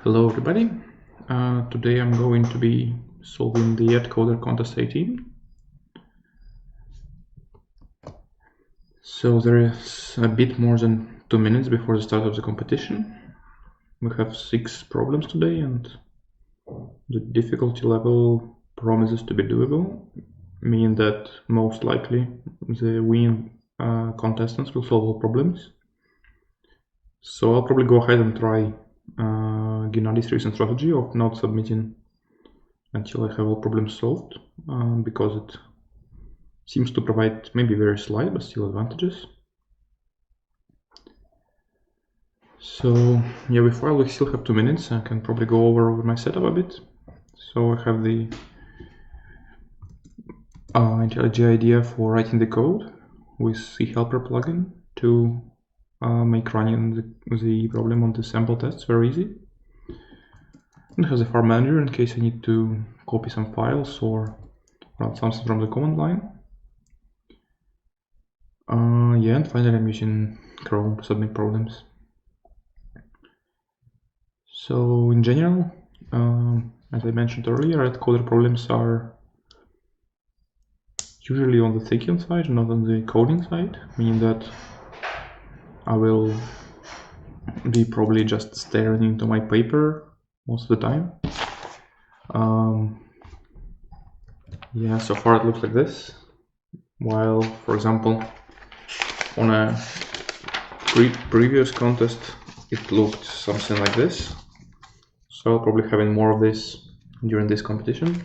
Hello everybody, today I'm going to be solving the AtCoder Contest 18. So there is a bit more than 2 minutes before the start of the competition. We have 6 problems today and the difficulty level promises to be doable, meaning that most likely the winning contestants will solve all problems. So I'll probably go ahead and try Gennadi's recent strategy of not submitting until I have all problems solved, because it seems to provide maybe very slight but still advantages. So yeah, before we still have 2 minutes, I can probably go over my setup a bit. So I have the IntelliJ idea for writing the code with C-Helper plugin to make running the problem on the sample tests very easy. And it has a file manager in case I need to copy some files or run something from the command line. Yeah, and finally I'm using Chrome to submit problems. So in general, as I mentioned earlier, AtCoder problems are usually on the thinking side, not on the coding side, meaning that I will be probably just staring into my paper most of the time. Yeah, so far it looks like this, while, for example, on a previous contest it looked something like this. So I'll probably having more of this during this competition.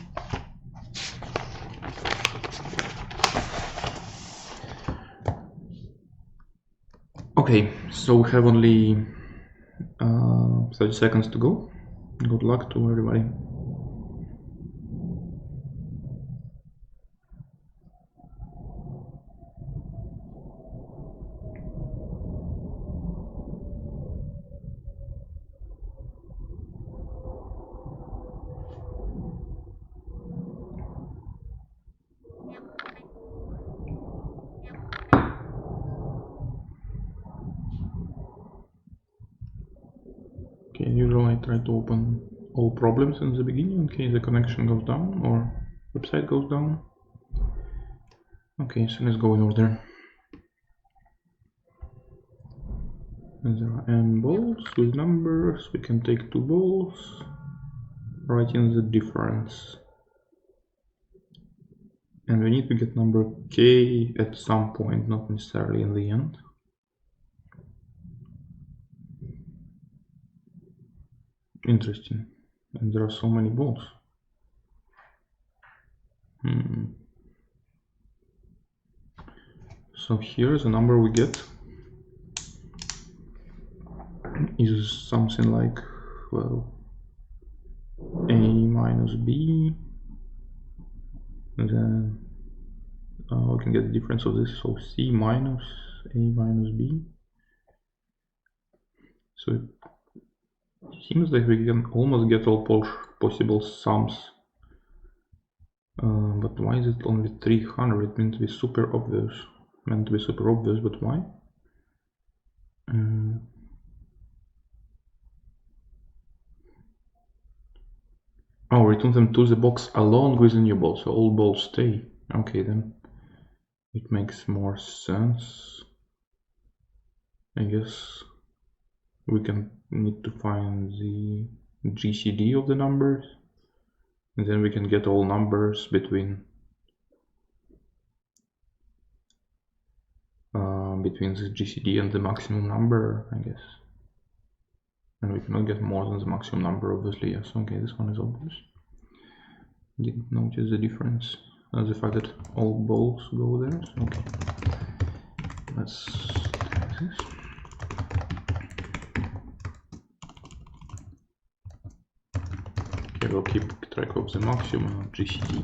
Okay, so we have only 30 seconds to go. Good luck to everybody. Okay, usually I try to open all problems in the beginning in case the connection goes down or website goes down. Okay, so let's go in order. There are n balls with numbers. We can take 2 balls, write in the difference. And we need to get number k at some point, not necessarily in the end. Interesting. And there are so many balls. So here the number we get is something like, well, a minus b, and then we can get the difference of this, so c minus a minus b. So it seems like we can almost get all possible sums, but why is it only 300? It meant to be super obvious, but why? Oh, return them to the box along with the new ball, so all balls stay. Okay, then it makes more sense. I guess we need to find the GCD of the numbers, and then we can get all numbers between the GCD and the maximum number, I guess. And we cannot get more than the maximum number, obviously. Yes, okay, this one is obvious. Didn't notice the difference, the fact that all balls go there. So, okay, let's do this. Okay, we'll keep track of the maximum of GCD.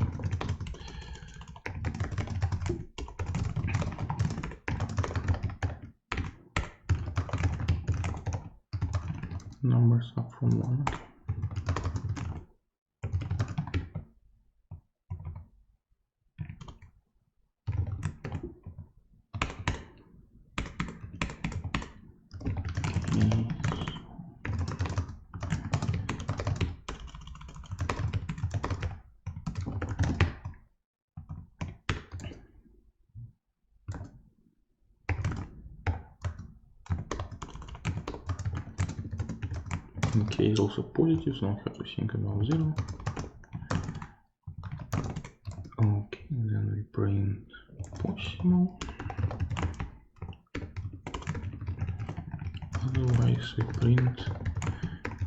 Numbers up from 1. in case also positive, so I have to think about 0. Okay, then we print possible. Otherwise we print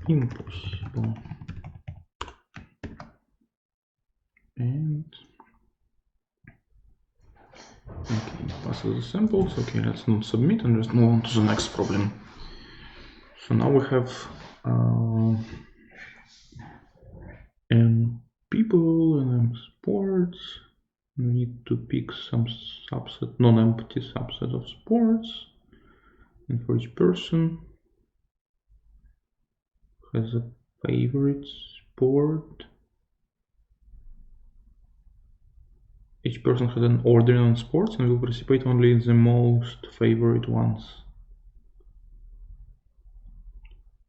impossible. And okay, passes the samples. Okay, let's not submit and just move on to the next problem. So now we have n people and sports. We need to pick some subset, non-empty subset of sports, and for each person has a favorite sport. Each person has an order on sports and will participate only in the most favorite ones.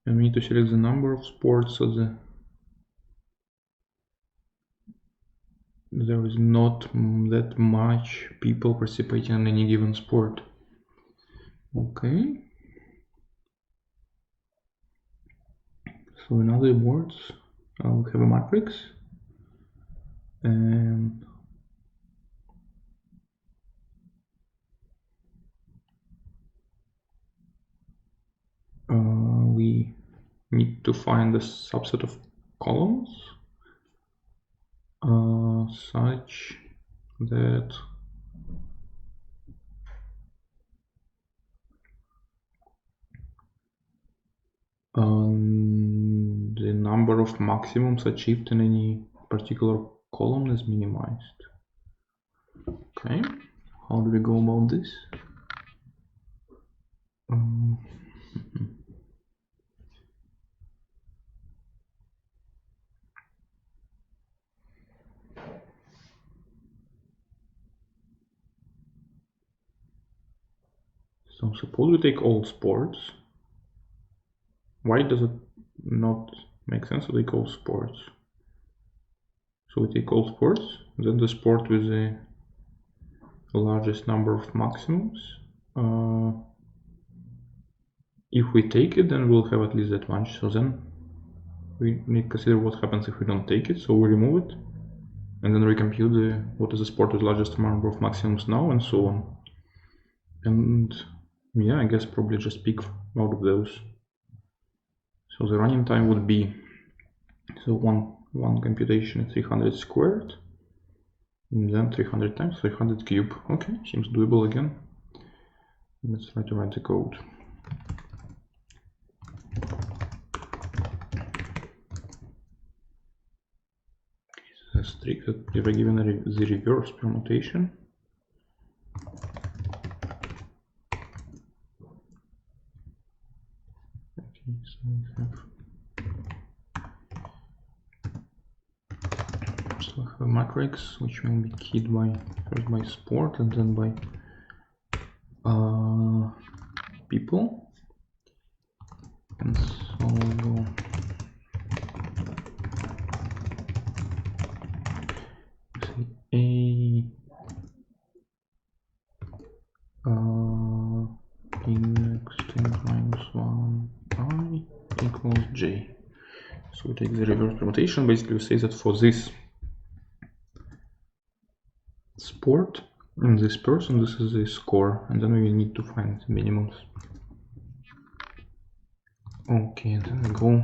And we need to select the number of sports so there is not that much people participating in any given sport. Okay. So in other words, we have a matrix, and we need to find a subset of columns such that the number of maximums achieved in any particular column is minimized. Okay, how do we go about this? So suppose we take all sports. Why does it not make sense to take all sports? So we take all sports, then the sport with the largest number of maximums. If we take it, then we'll have at least that much. So then we need to consider what happens if we don't take it. So we remove it, and then recompute what is the sport with largest number of maximums now, and so on. And yeah, I guess probably just pick out of those. So the running time would be, so one computation is 300 squared, and then 300 times 300 cube. Okay, seems doable again. Let's try to write the code. The strict that we were given the reverse permutation. Okay, so we have a matrix which will be keyed by first by sport and then by people, and so we'll go index 10 minus 1 I equals j. So we take the reverse permutation. Basically we say that for this sport and this person, this is the score, and then we need to find the minimums. Okay, then we go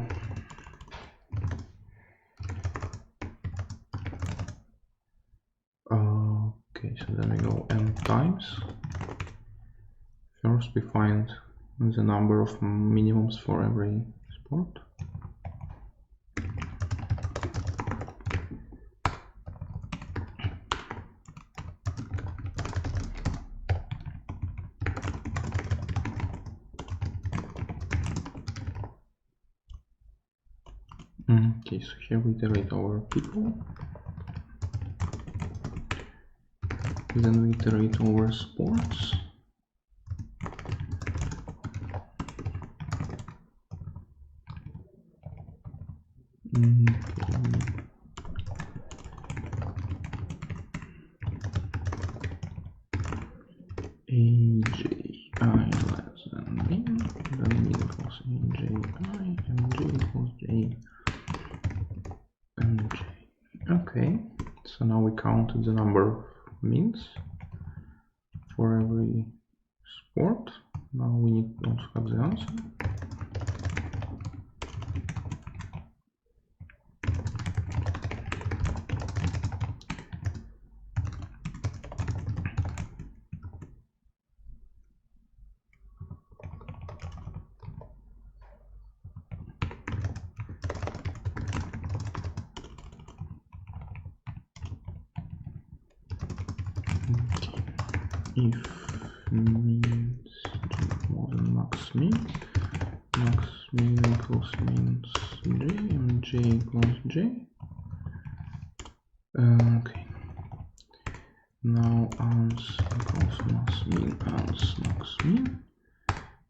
okay, so then we go n times. First we find the number of minimums for every sport. Okay, so here we iterate over people, then we iterate over sports, AJI less than min, then min equals AJI and J So now we counted the number of means for every sport. Now we need to also have the answer. If means more than max mean equals means j and j equals j. Okay. Now ans equals max max mean,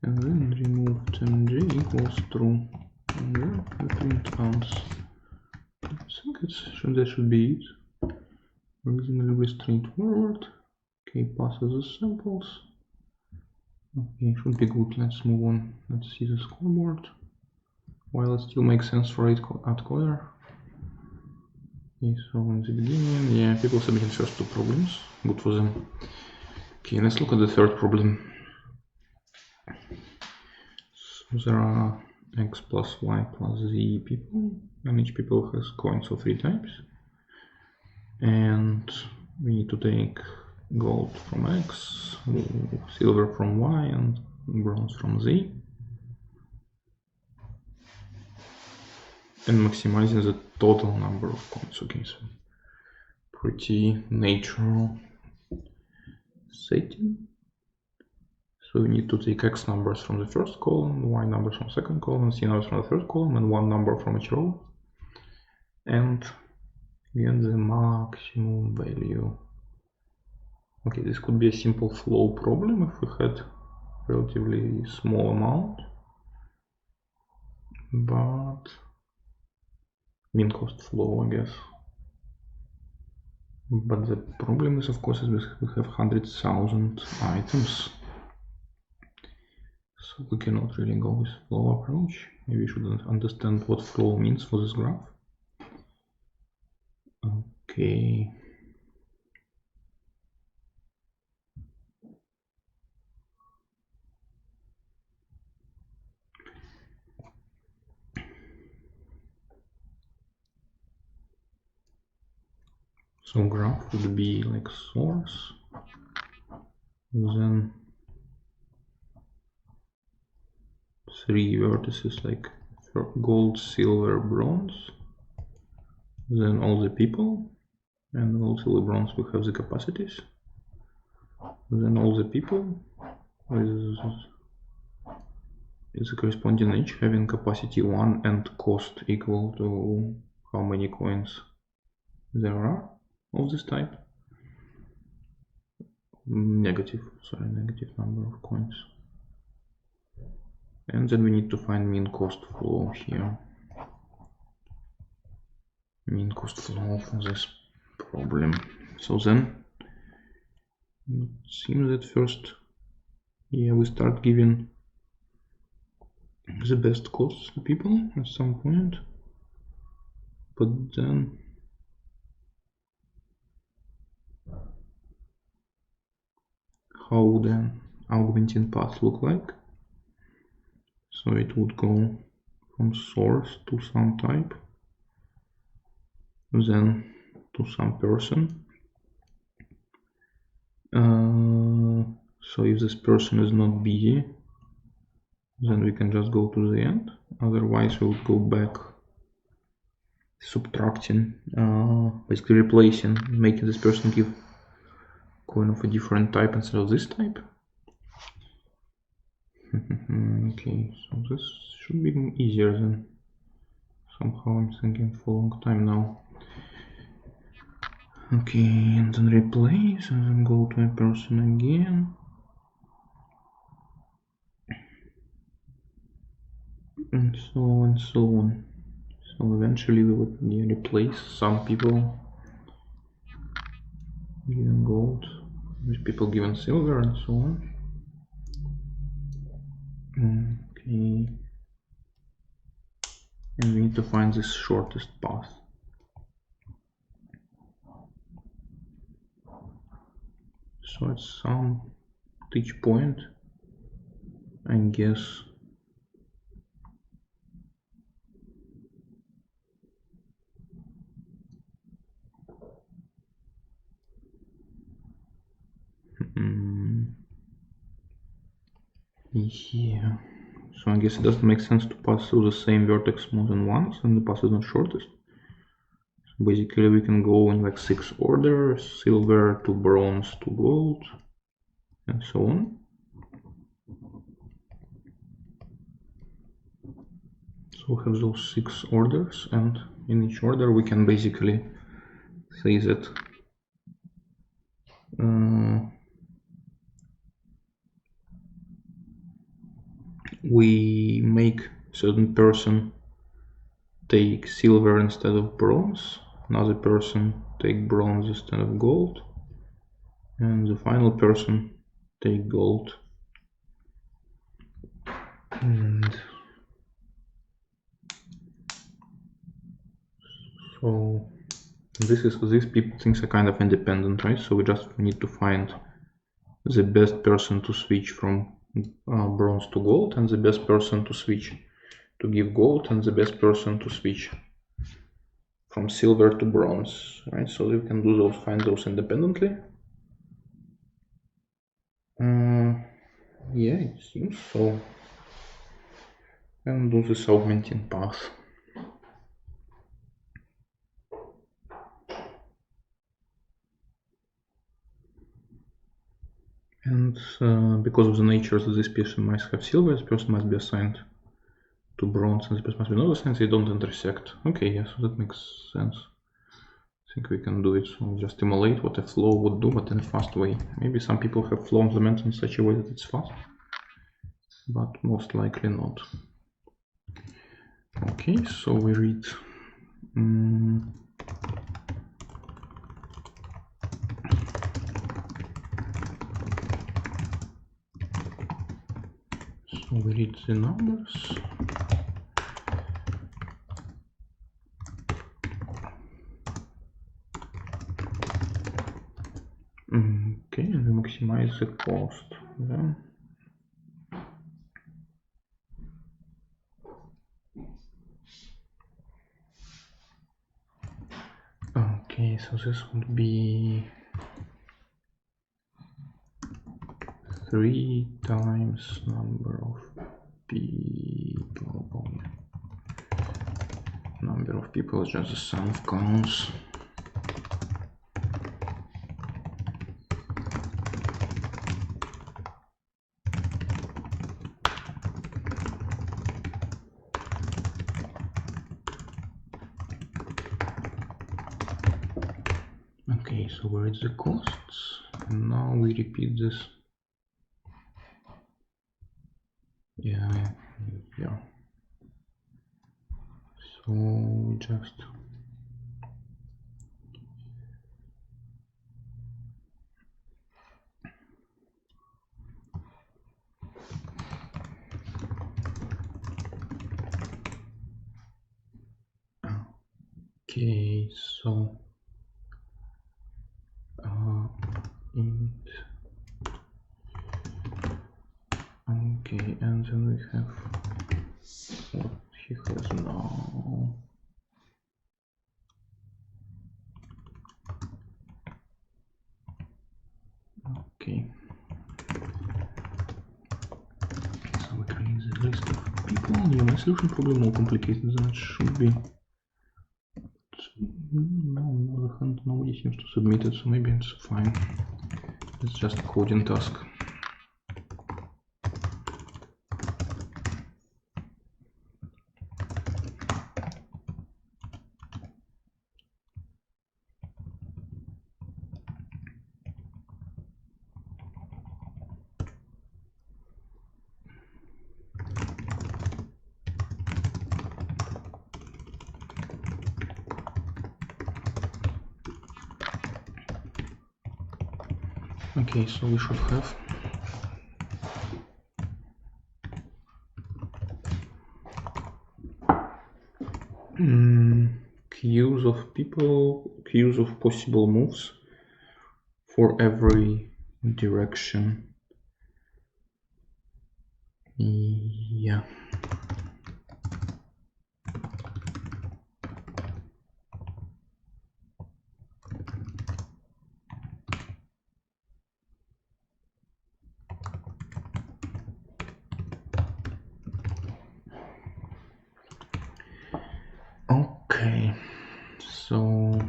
and then remove j equals true. And then we print ans. I think that should be it. Reasonably straightforward. Okay, passes the samples. Okay, should be good. Let's move on. Let's see the scoreboard. While it still makes sense for AtCoder. Okay, so in the beginning, yeah, people submitted first 2 problems. Good for them. Okay, let's look at the third problem. So there are x plus y plus z people, and each people has coins of 3 types. And we need to take gold from x, silver from y, and bronze from z. And maximizing the total number of coins. Okay, so pretty natural setting. So we need to take x numbers from the first column, y numbers from the second column, z numbers from the third column, and 1 number from each row. And get the maximum value. Okay, this could be a simple flow problem if we had relatively small amount, but mean cost flow, I guess. But the problem is, of course, is we have 100,000 items, so we cannot really go with flow approach. Maybe we should understand what flow means for this graph. Okay. So graph would be like source, then 3 vertices like gold, silver, bronze, then all the people, and gold, silver, bronze we have the capacities, then all the people with the corresponding each having capacity 1 and cost equal to how many coins there are of this type. Negative number of coins. And then we need to find mean cost flow here. Mean cost flow for this problem. So then it seems that first, yeah, we start giving the best costs to people at some point, but then how would an augmenting path look like? So it would go from source to some type, then to some person. So if this person is not busy, then we can just go to the end. Otherwise we would go back, subtracting, basically replacing, making this person give coin of a different type instead of this type. Okay, so this should be easier than somehow I'm thinking for a long time now. Okay, and then replace, and then go to a person again. And so on and so on. So eventually we would replace some people given gold with people given silver and so on. Okay. And we need to find this shortest path. So at some each point, I guess yeah. So I guess it doesn't make sense to pass through the same vertex more than once, and the path is not shortest. So basically we can go in like 6 orders, silver to bronze to gold, and so on. So we have those 6 orders, and in each order we can basically say that we make certain person take silver instead of bronze, another person take bronze instead of gold, and the final person take gold. And so these things are kind of independent, right? So we just need to find the best person to switch from bronze to gold, and the best person to switch to give gold, and the best person to switch from silver to bronze, right? So we can do those, find those independently. Yeah, it seems so. And do this augmenting path. And because of the nature that this person must have silver, this person must be assigned to bronze, and this person must be not assigned, they don't intersect. Okay, yeah, so that makes sense. I think we can do it. So we'll just emulate what a flow would do, but in a fast way. Maybe some people have flow implemented in such a way that it's fast, but most likely not. Okay, so we read so we read the numbers. Okay, and we maximize the cost then. Okay, so this would be 3 times number of people. Oh, yeah. Number of people is just the sum of counts. Okay, so where is the costs? And now we repeat this. Yeah. So we just okay, so int. Okay, and then we have what he has now. Okay. So we create the list of people. Yeah, my solution probably more complicated than it should be. No, on the other hand, nobody seems to submit it, so maybe it's fine. It's just a coding task. Okay, so we should have queues of people, queues of possible moves for every direction. Yeah. Okay, so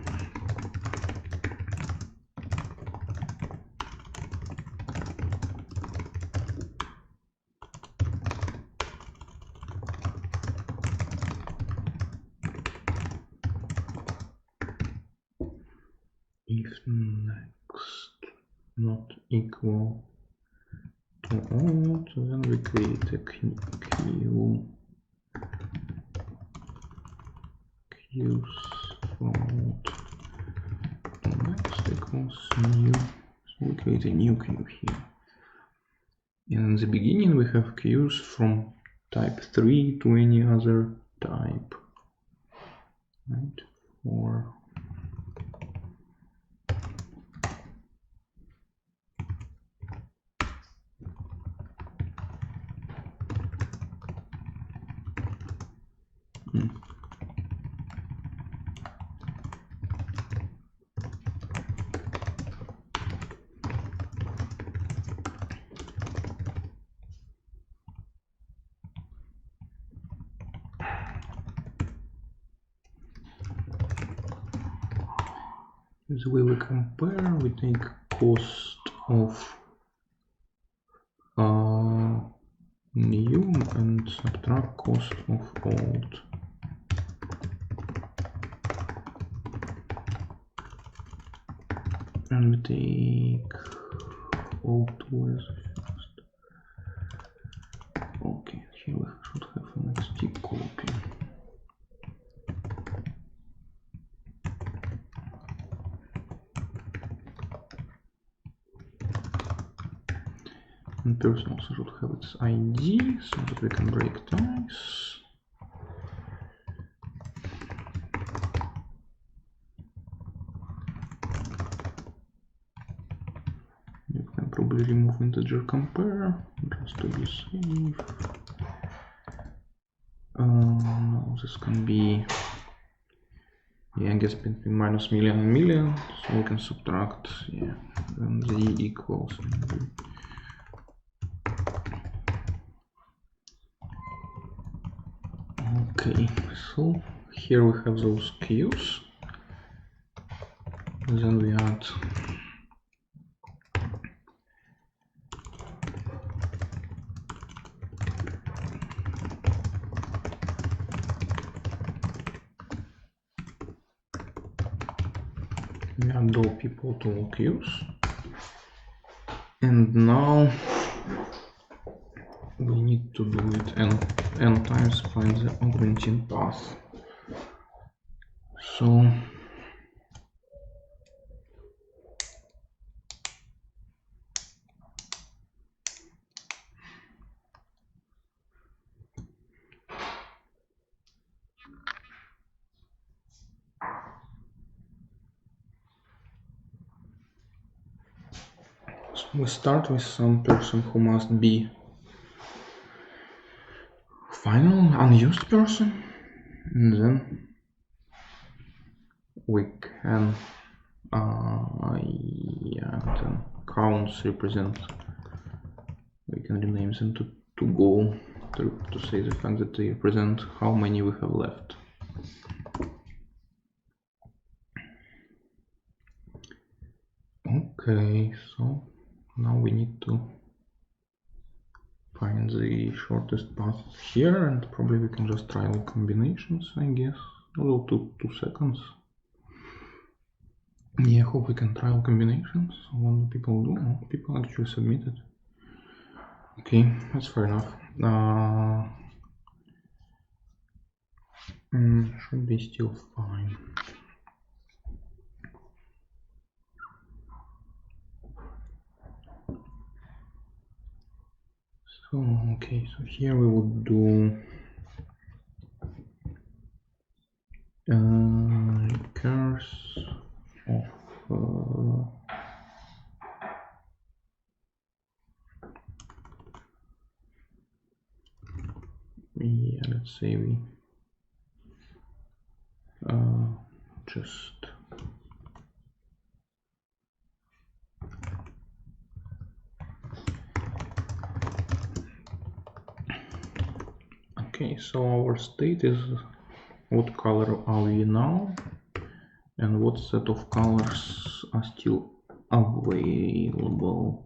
if next not equal to old, then we create a queues from next equals new. So we create a new queue here. And in the beginning we have queues from type 3 to any other type. Right? For the way we compare, we take cost of new and subtract cost of old. And we take old as first. Okay, here we should have an XT copy. And person also should have its ID so that we can break ties. You can probably remove integer compare just to be safe. No, this can be, yeah, I guess between minus million and million, so we can subtract, yeah, then z equals. Okay, so here we have those queues. Then we add all people to all queues. And now we need to do it n times find the augmenting path. So we start with some person who must be final unused person, and then we can yeah, then counts represent, we can rename them to go to say the fact that they represent how many we have left. Okay, so now we need to find the shortest path here, and probably we can just try all combinations, I guess. Although 2 seconds. Yeah, I hope we can try all combinations. What do people do? Oh, people actually submitted. Okay, that's fair enough. Should be still fine. So, okay, so here we would do recurse of say we just okay, so our state is what color are we now and what set of colors are still available.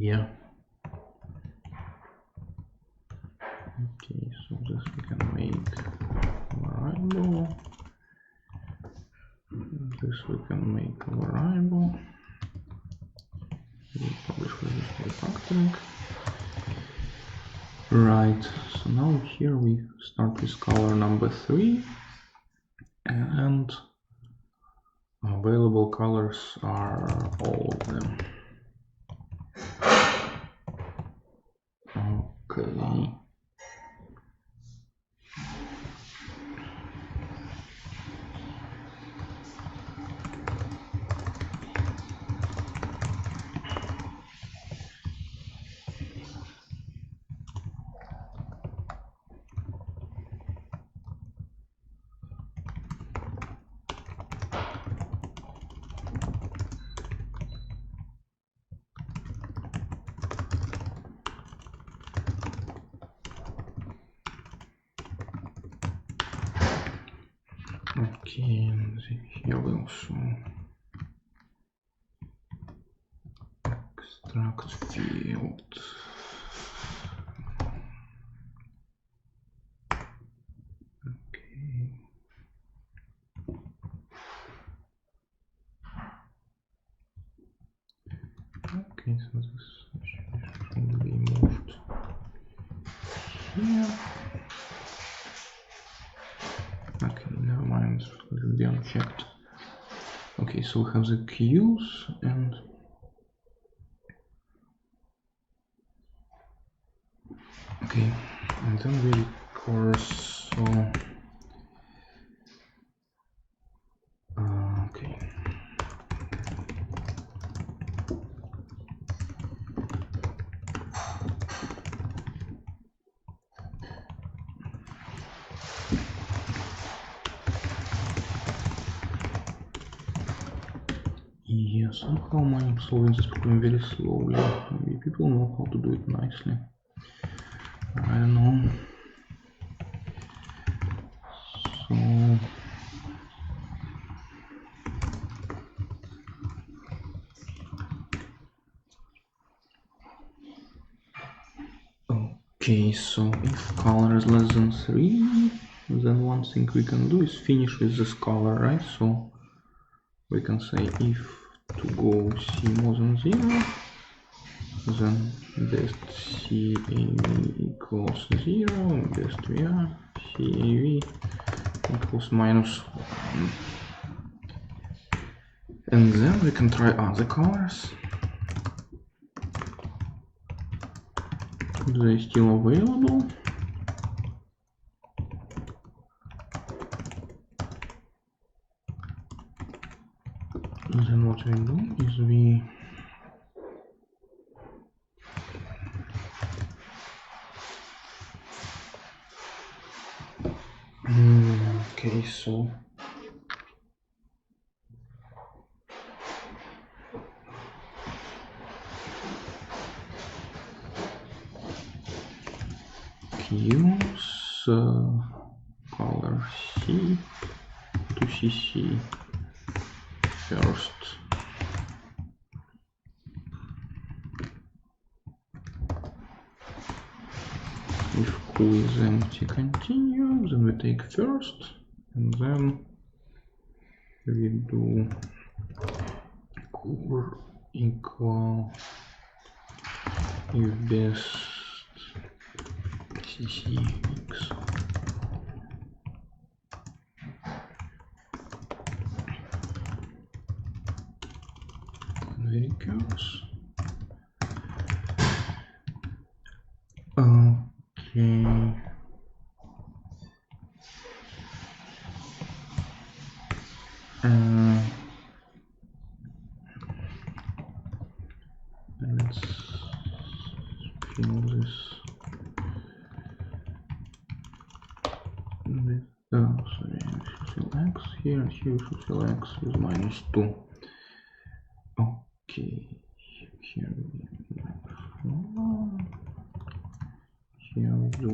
Yeah. Okay, so this we can make variable. This we can make a variable. We publish with this refactoring. Right, so now here we start with color number 3 and available colors are all of them. Okay. Okay, and here we also extract field. Okay. Okay, so this should be moved here. Okay, never mind, it will be unchecked. Okay, so we have the queues and okay, and then we recurse. So okay. Yeah, somehow I'm solving this problem very slowly. Maybe people know how to do it nicely. I don't know. So okay, so if color is less than 3, then one thing we can do is finish with this color, right? So we can say if to go C more than 0, then best CAV equals 0, and best VR CAV equals -1. And then we can try other colors. Are they still available? Then what we do is we okay, so use color C to CC first. If Q is empty, continue, then we take first, and then we do core equal if best CCX. Recurse. Okay. Let's fill this with, sorry, I should fill x here, and here we should fill x with -2. Okay, here we here we do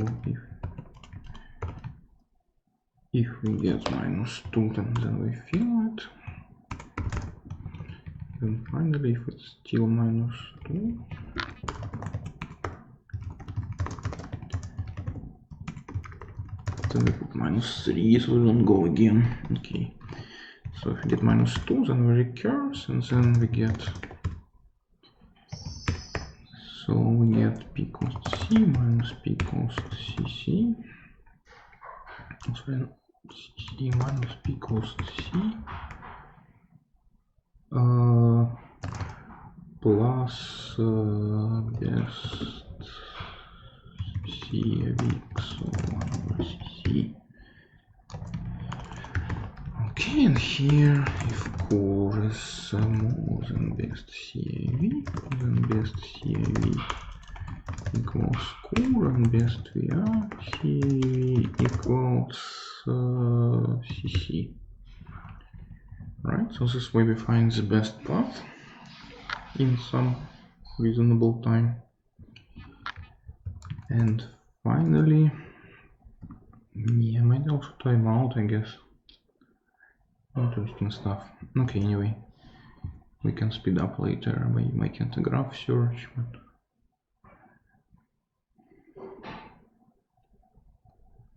if we get -2, then we fill it. Then finally, if it's still -2, then we put -3, so we don't go again. Okay, so if we get -2, then we recurse, and then we get, so we get p equals to c minus p equals to cc. So c minus p equals to c. Plus best CAVX 1/cc. Okay, and here if core is more than best CAV, then best CAV equals core, and best VR CAV equals CC. Right, so this way we find the best path in some reasonable time. And finally, yeah, maybe also time out, I guess. Interesting stuff. Okay, anyway, we can speed up later by making the graph search, but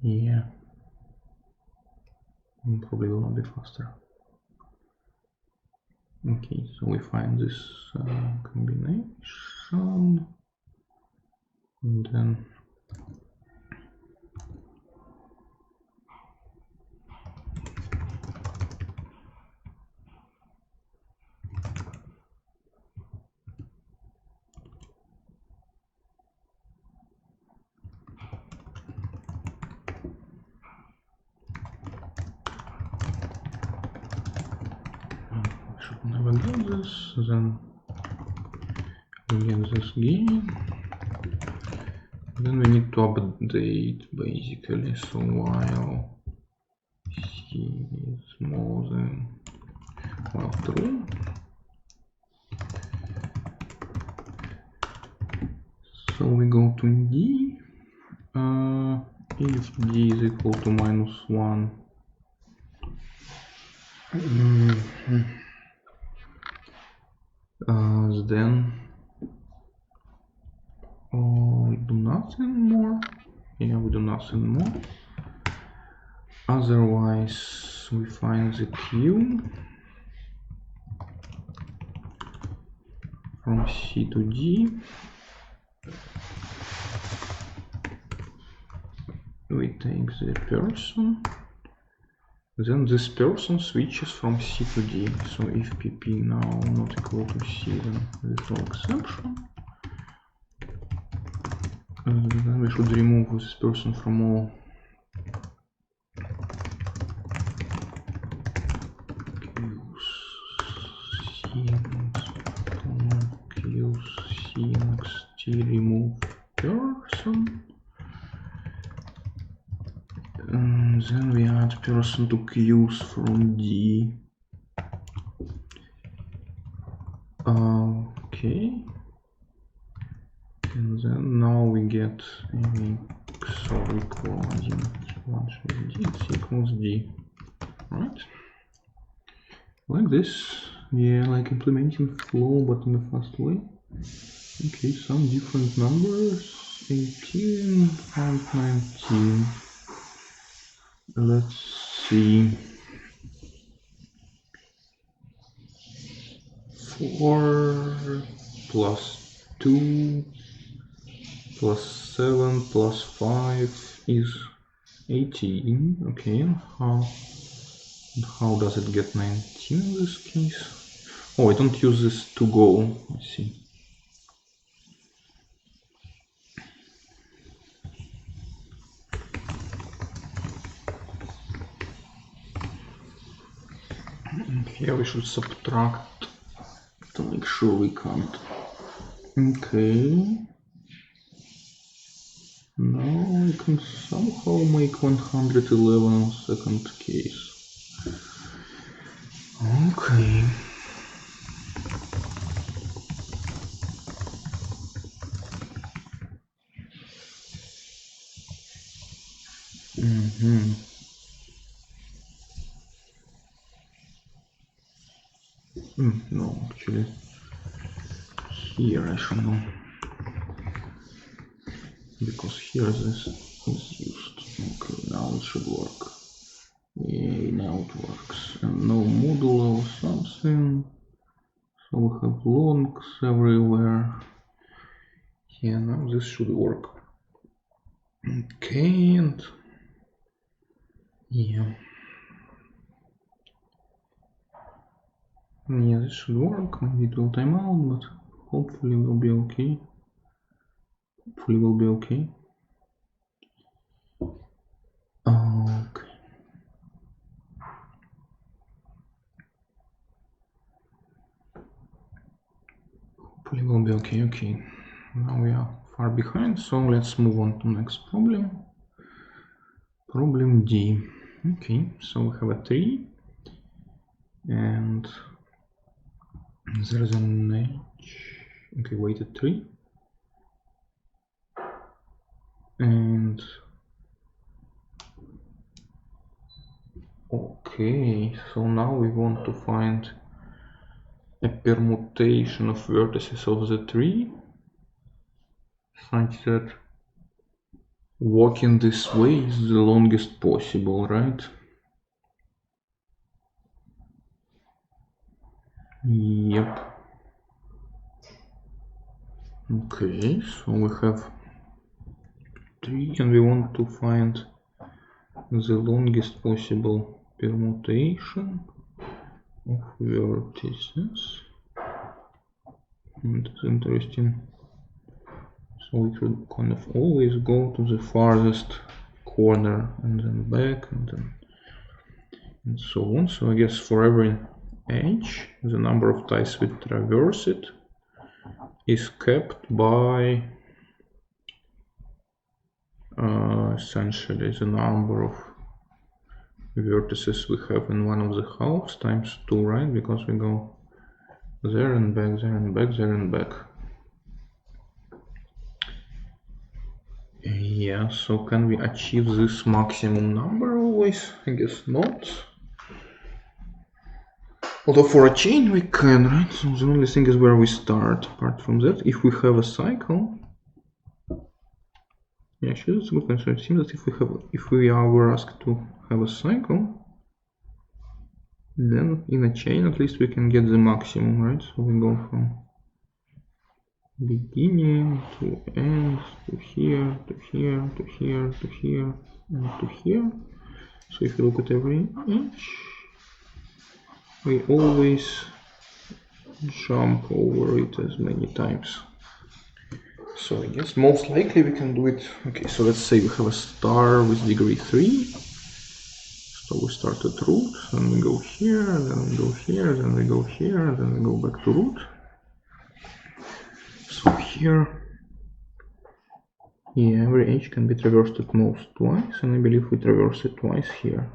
yeah, probably will not be faster. Okay, so we find this combination, and then never get this, then we get this gain, then we need to update basically, so while c is more than, well, true, so we go to d, if d is equal to -1, then we do nothing more. Yeah, we do nothing more. Otherwise, we find the q from C to D. We take the person. Then this person switches from C to D. So if pp now not equal to C, then with no exception. Then we should remove this person from all remove person. And then we add person to queues from D. Okay. And then now we get XOR equalizing once with D, it's equals D. Right? Like this. Yeah, like implementing flow but in a fast way. Okay, some different numbers. 18 and 19. Let's see. 4 plus 2 plus 7 plus 5 is 18. Okay, how does it get 19 in this case? Oh, I don't use this to go. I see. Here we should subtract to make sure we can't Okay. Now I can somehow make 111 on second case. Okay. No, actually, here I should know. Because here this is used. Okay, now it should work. Yay, now it works. And no modulo or something. So we have longs everywhere. Yeah, now this should work. Okay, and yeah. Yeah, this should work. Maybe it will time out, but hopefully we'll be okay. Hopefully we'll be okay. Okay. Hopefully we'll be okay. Okay. Now we are far behind, so let's move on to next problem. Problem D. Okay, so we have a tree, and there's an edge. Okay, weighted tree, and okay, so now we want to find a permutation of vertices of the tree such that walking this way is the longest possible, right? Yep. Okay, so we have tree and we want to find the longest possible permutation of vertices. That's interesting. So we should kind of always go to the farthest corner and then back and so on. So I guess for every edge, the number of times we traverse it is kept by essentially the number of vertices we have in one of the halves times 2, right? Because we go there and back, there and back, there and back. Yeah, so can we achieve this maximum number always? I guess not. Although for a chain we can, right? So the only thing is where we start. Apart from that, if we have a cycle, yeah, actually that's a good question. It seems that if we were asked to have a cycle, then in a chain at least we can get the maximum, right? So we go from beginning to end to here to here to here to here and to here. So if you look at every edge, we always jump over it as many times. So I guess most likely we can do it. Okay, so let's say we have a star with degree 3. So we start at root, then we go here, then we go here, then we go here, then we go back to root. So here, yeah, every edge can be traversed at most twice, and I believe we traverse it twice here.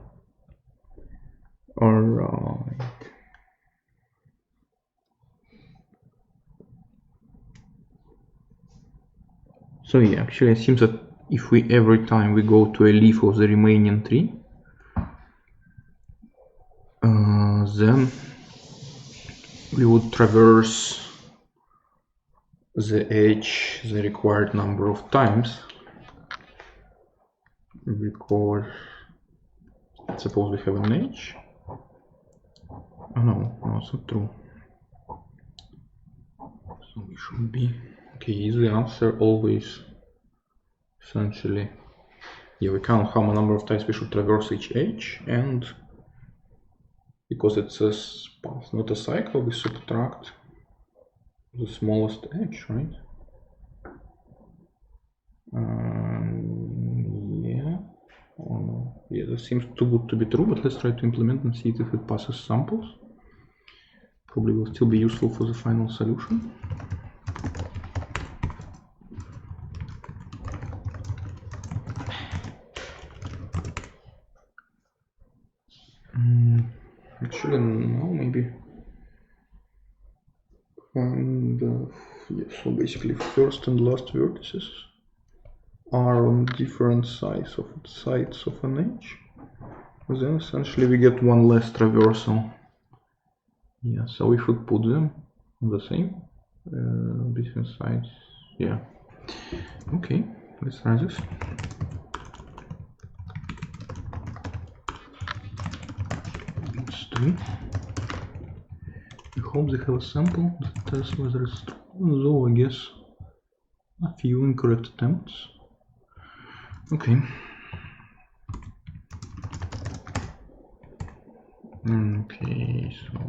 Alright. So yeah, actually it seems that if we every time we go to a leaf of the remaining tree, then we would traverse the edge the required number of times, because suppose we have an edge. Oh no, it's not true. So we should be okay. Is the answer always essentially? Yeah, we count how many number of times we should traverse each edge, and because it's a path, not a cycle, we subtract the smallest edge, right? Yeah. Oh no. Yeah, that seems too good to be true, but let's try to implement and see if it passes samples. Probably will still be useful for the final solution. Actually, now maybe kind of, yeah, so basically first and last vertices are on different sides of an edge. Then essentially we get one less traversal. Yeah, so we should put them on the same different sides. Yeah. Okay, let's try this. Let's do. I hope they have a sample that tells whether it's true, though I guess a few incorrect attempts. Okay. Okay, so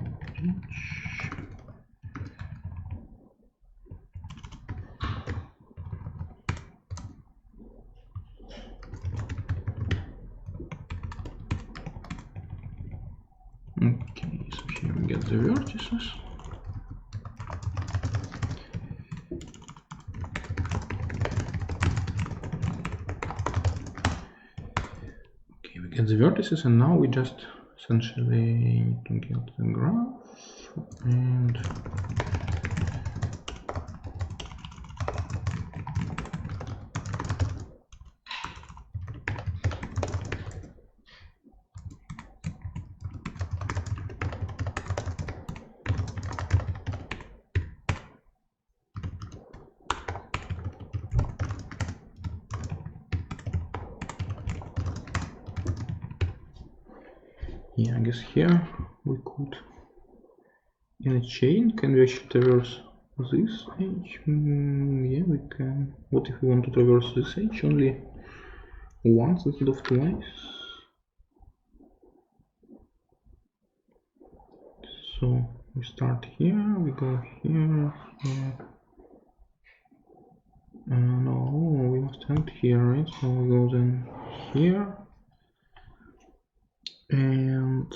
each. Okay, so here we get the vertices. Okay, we get the vertices, and now we just essentially need to get the graph and yeah, I guess here we could, in a chain, can we actually traverse this edge? Yeah, we can. What if we want to traverse this edge only once instead of twice? So we start here, we go here, here. No, we must end here, right? So we go then here. And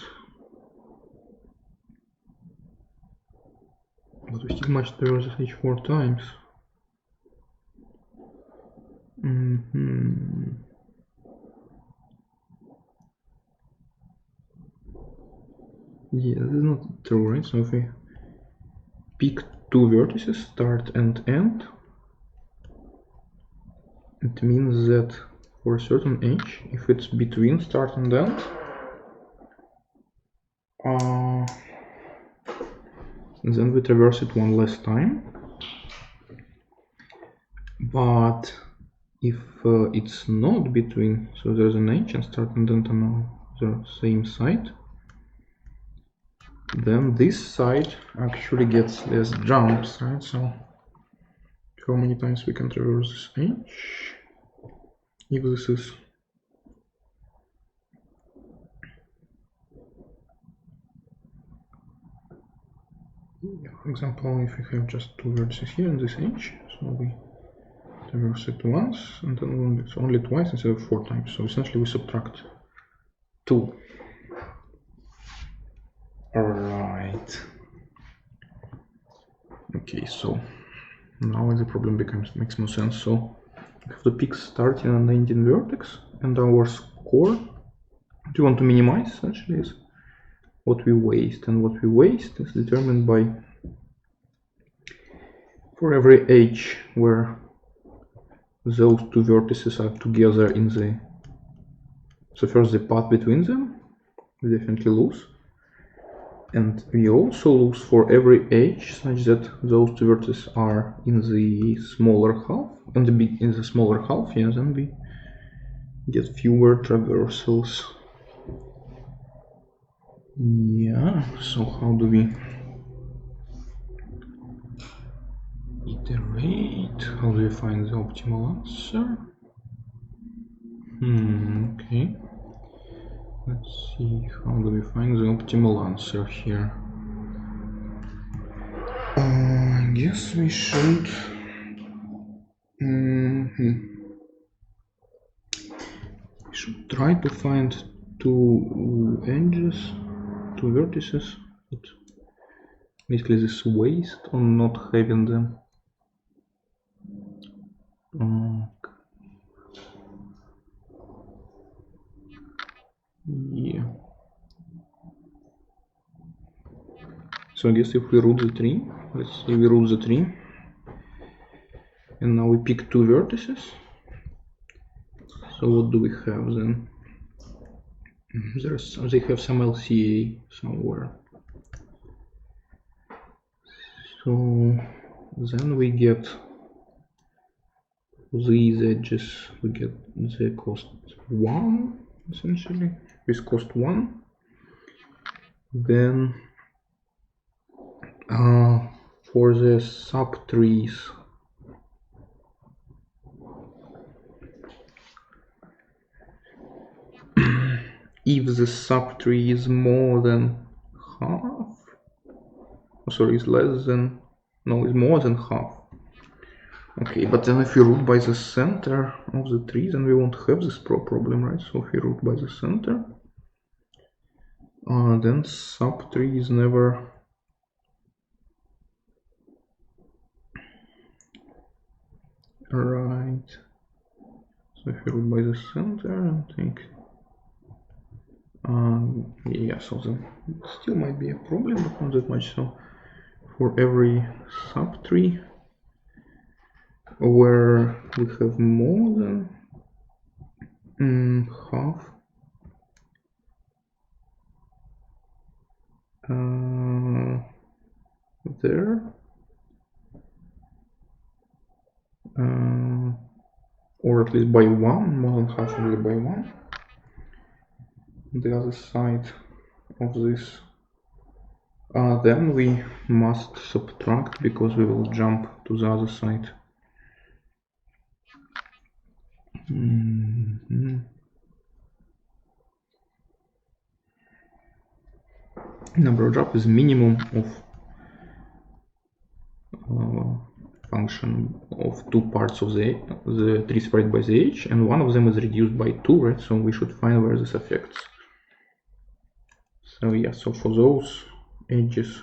but we still must traverse this edge 4 times. Yeah, this is not true, right? So if we pick 2 vertices, start and end, it means that for a certain edge, if it's between start and end, then we traverse it one less time. But if it's not between, so there's an edge and start and end on the same side, then this side actually gets less jumps, right? So how many times we can traverse this edge? If this is for example, if we have just 2 vertices here in this edge, so we traverse it once and then it's only twice instead of 4 times. So essentially we subtract 2. Alright. Okay, so now the problem makes more sense. So we have the peaks starting and ending vertex, and our score, what we want to minimize essentially is what we waste, and what we waste is determined by, for every edge where those 2 vertices are together in the, so first the path between them, we definitely lose, and we also lose for every edge such that those 2 vertices are in the smaller half, and in the smaller half, yeah, then we get fewer traversals. Yeah, so how do we iterate? How do we find the optimal answer? Okay. Let's see, how do we find the optimal answer here? I guess we should... We should try to find 2 edges, 2 vertices, but basically this waste on not having them. Yeah. So I guess if we root the tree, let's say we root the tree, and now we pick two vertices. So what do we have then? They have some LCA somewhere. So then we get these edges, we get the cost 1 essentially, with cost 1. Then for the subtrees, if the subtree is more than half, sorry, is less than, no, is more than half. Okay, but then if we root by the center of the tree, then we won't have this problem, right? So if we root by the center, then subtree is never right. So if we root by the center, I think, yeah, so then still might be a problem, but not that much. So for every subtree where we have more than half, there, or at least by 1, more than half only by 1. The other side of this, then we must subtract because we will jump to the other side. Number of jump is minimum of function of two parts of the tree spread by the edge, and one of them is reduced by 2, right? So we should find where this affects. So yeah, so for those edges,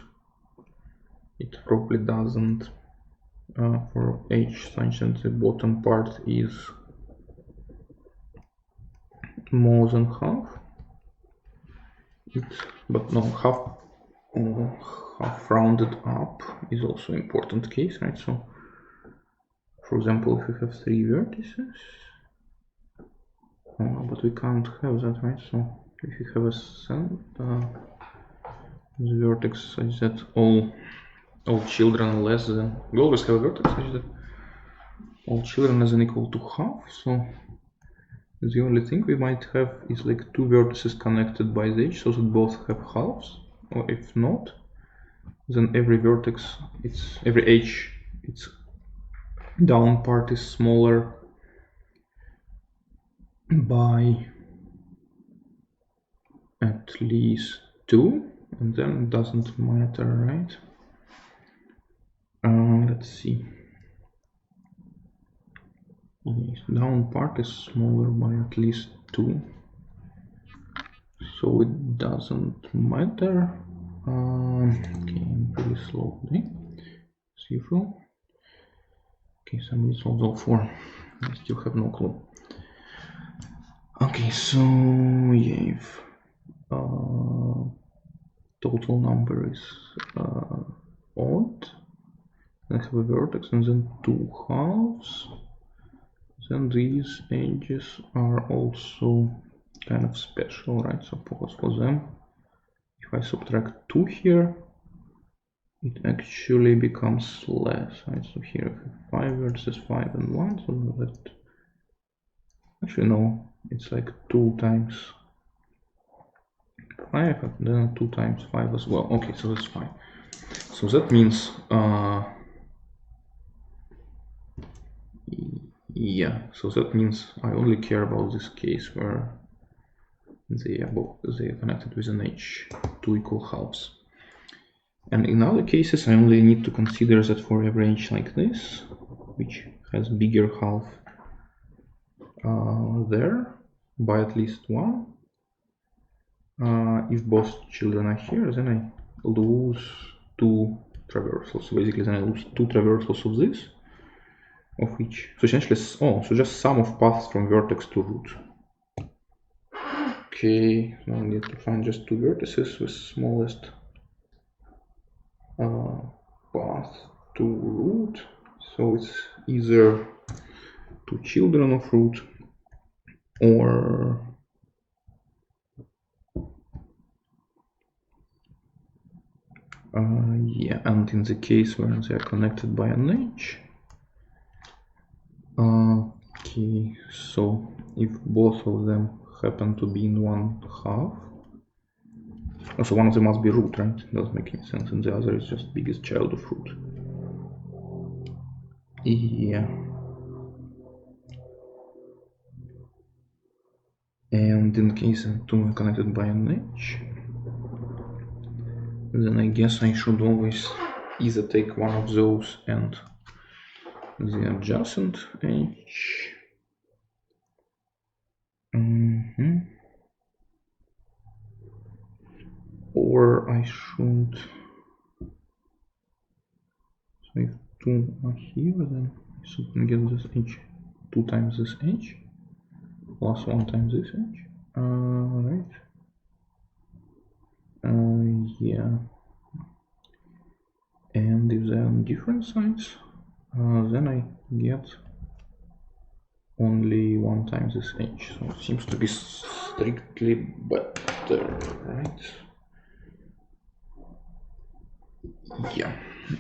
it probably doesn't. For h such that the bottom part is more than half. But no, half rounded up is also important case, right? So for example, if we have 3 vertices, but we can't have that, right? So if you have a the vertex such that all children less than, we always have a vertex such that all children less than equal to half. So the only thing we might have is like 2 vertices connected by the edge so that both have halves, or if not, then every vertex, every edge, its down part is smaller by at least 2, and then it doesn't matter, right? Let's see. Yes, down part is smaller by at least 2, so it doesn't matter. Okay, I'm pretty slow today. See through. Okay, somebody solves all 4. I still have no clue. Okay, so yeah, if total number is odd, I have a vertex and then 2 halves, then these edges are also kind of special, right? So for them, if I subtract 2 here, it actually becomes less, right? So here I have 5 versus 5 and 1, so that, actually no, it's like 2 times 5 and then 2 times 5 as well. Okay, so that's fine. So that means yeah, so that means I only care about this case where they are connected with an edge, 2 equal halves. And in other cases, I only need to consider that for every edge like this, which has bigger half there by at least 1, if both children are here, then I lose 2 traversals. So basically, then I lose 2 traversals of this, of which, so essentially, so just sum of paths from vertex to root. Okay, now I need to find just 2 vertices with smallest path to root, so it's either to children of root or yeah, and in the case where they are connected by an edge. Okay, so if both of them happen to be in one half, so one of them must be root, right? It doesn't make any sense, and the other is just biggest child of root. Yeah. And in case the two are connected by an edge, then I guess I should always either take one of those and the adjacent edge. Or I should, so if two are here, then I should get this edge 2 times this edge plus 1 times this edge. Right. Yeah. And if they're on different sides, then I get only 1 times this edge. So it seems to be strictly better, right? Yeah.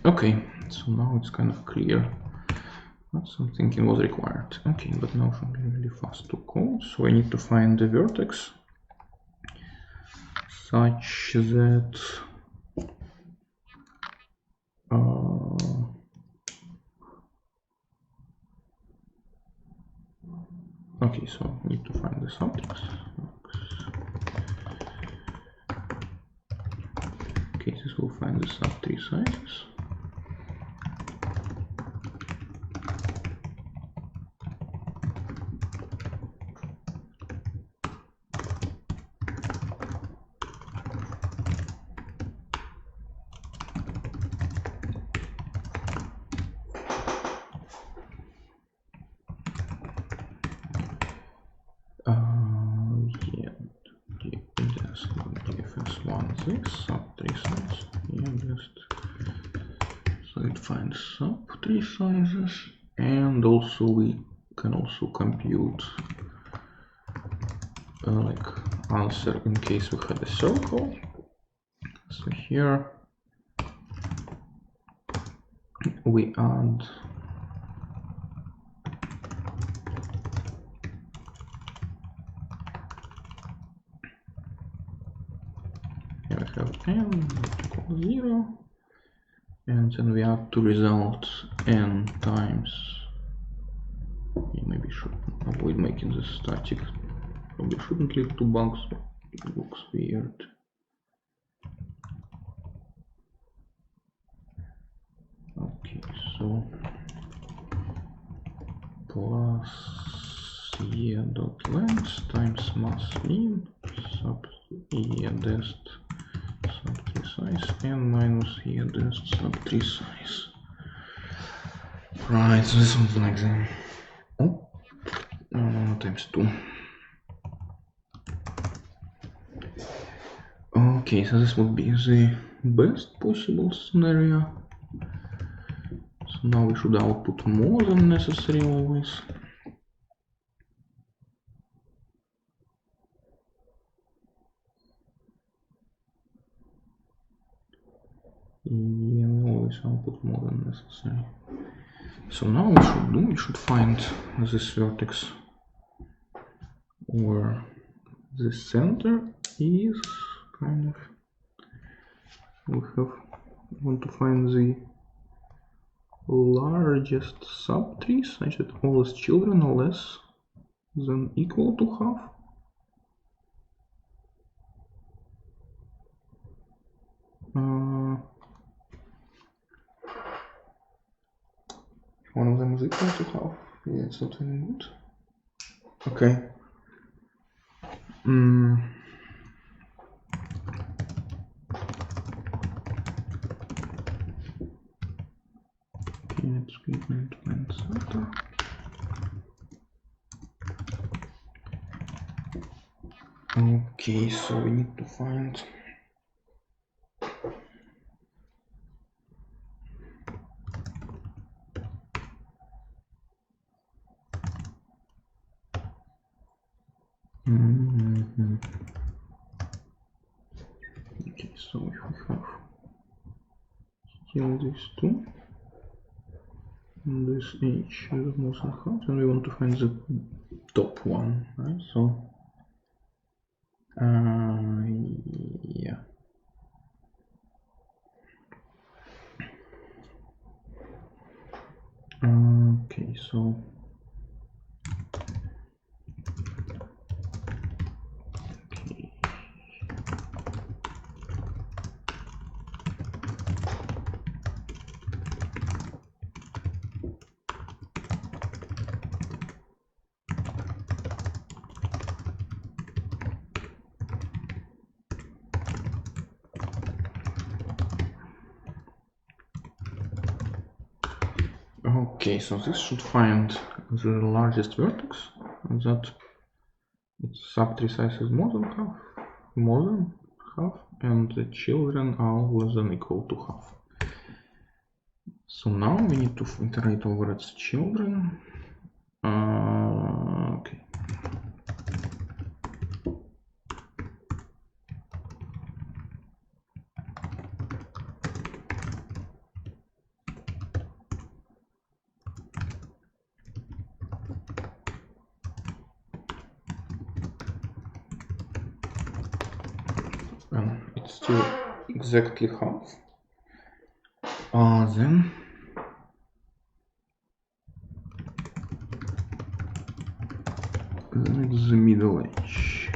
Okay. So now it's kind of clear. What I'm thinking was required. Okay, but now should be really fast to code. So I need to find the vertex such that okay, so I need to find the subtrix. Okay, this will find the sub-3 sizes. Yeah, DFS1 this sub-3 size. Yeah, just so it finds sub-3 sizes, and also we can also compute like answer in case we had a circle. So here we add here we have n equals 0, and then we add two results n times. Yeah, maybe should avoid making this static. Probably shouldn't leave two bugs. It looks weird. Okay, so plus dot length times mass mean sub dest sub-3 size and minus dest sub-3 size. Right, so this one's like that. Oh, no, times 2. Okay, so this would be the best possible scenario. So now we should output more than necessary always. Yeah, we always output more than necessary. So now we should find this vertex, or the center is kind of, we want to find the largest sub-tree such that all its children are less than equal to half. One of them is equal to half. Yeah, it's not any good. Okay. Okay, let's get point center. Okay, so we need to find so if we have still these two, and this h is more than half, and we want to find the top one, right? So yeah. Okay, so okay, so this should find the largest vertex, and that its subtree size is more than half, and the children are less than equal to half. So now we need to iterate over its children. Okay. It's still exactly half. Then it's the middle edge.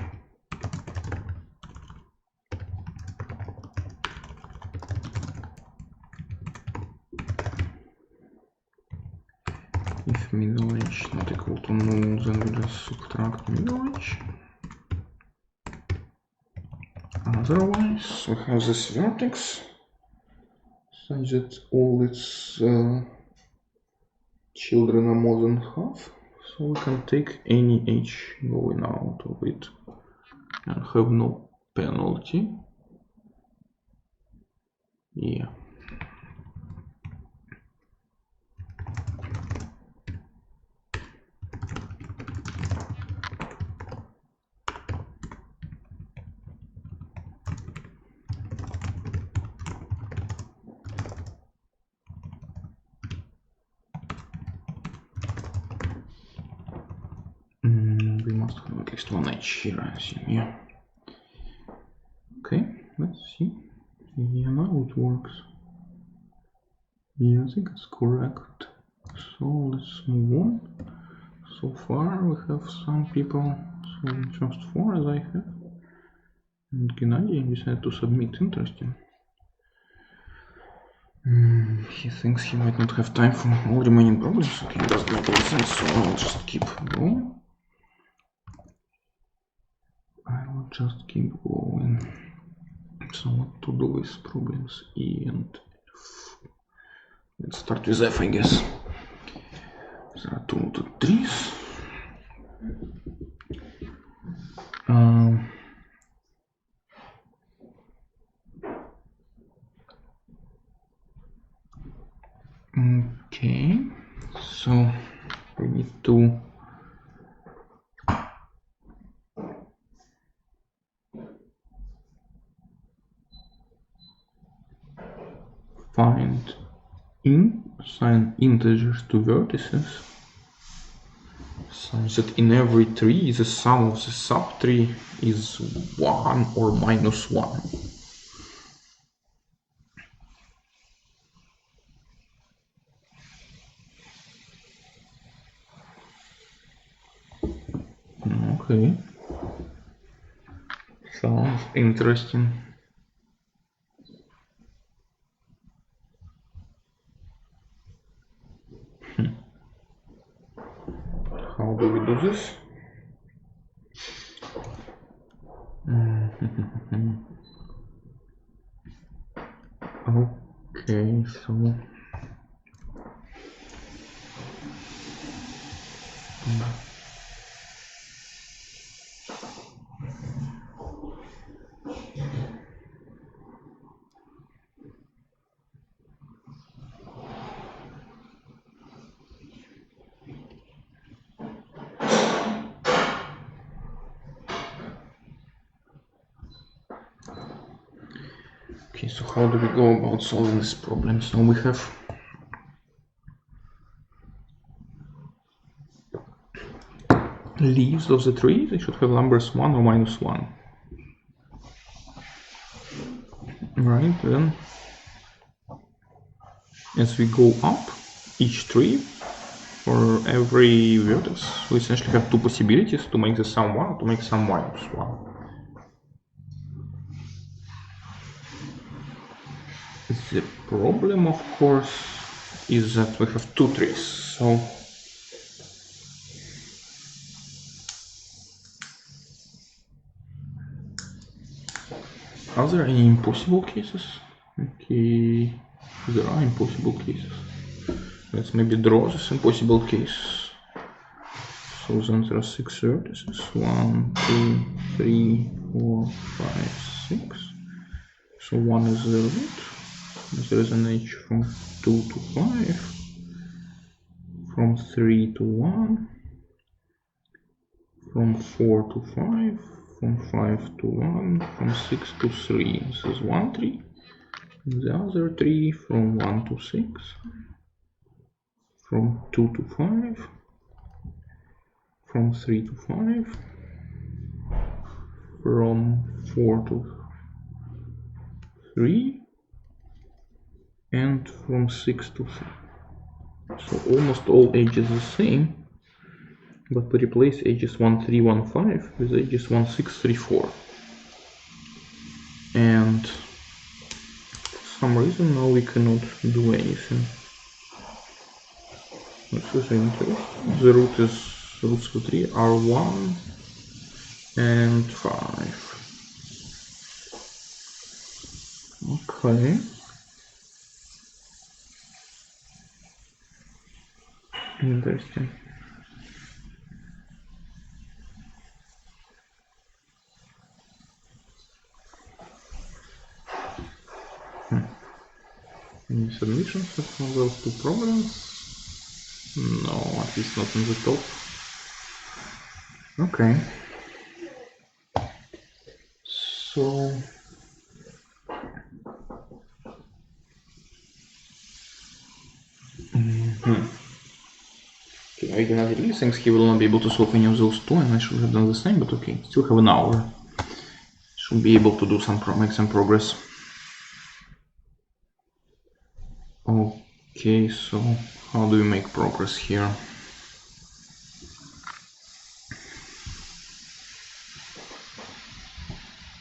If middle edge not equal to null, then we just subtract middle edge. Otherwise, we have this vertex such that all its children are more than half, so we can take any h going out of it and have no penalty. Yeah. We must have at least one h here, I assume, yeah. Okay, let's see. Yeah, now it works. Yeah, I think it's correct. So let's move on. So far we have some people solving just 4 as I have. And Gennady decided to submit. Interesting. He thinks he might not have time for all remaining problems. Okay, it doesn't make any sense, so I'll just keep going. So what to do with problems E and F? Let's start with F, I guess. There are 2 to 3s. Okay, so we need to assign integers to vertices such that in every tree the sum of the subtree is 1 or minus 1. Okay, sounds interesting. How do we do this? Okay, so so how do we go about solving this problem? So we have leaves of the tree, they should have numbers 1 or minus 1. Right, then as we go up each tree, for every vertex, we essentially have 2 possibilities to make the sum 1 or to make sum minus 1. The problem, of course, is that we have 2 trees, so are there any impossible cases? Okay, there are impossible cases. Let's maybe draw this impossible case. So then there are 6 vertices, 1, 2, 3, 4, 5, 6. So 1 is the root. There is an edge from 2 to 5, from 3 to 1, from 4 to 5, from 5 to 1, from 6 to 3. This is one tree. The other tree from 1 to 6, from 2 to 5, from 3 to 5, from 4 to 3, and from 6 to 3. So almost all edges the same, but we replace edges 1, 3, 1, 5 with edges 1, 6, 3, 4. And for some reason now we cannot do anything. This is interesting. The roots of the tree are 1 and 5. Okay. Interesting. Any submissions of those 2 problems? No, at least not on the top. Okay. So okay, I cannot really thinks he will not be able to solve any of those 2, and I should have done the same, but okay, still have an hour. Should be able to do make some progress. Okay, so how do we make progress here?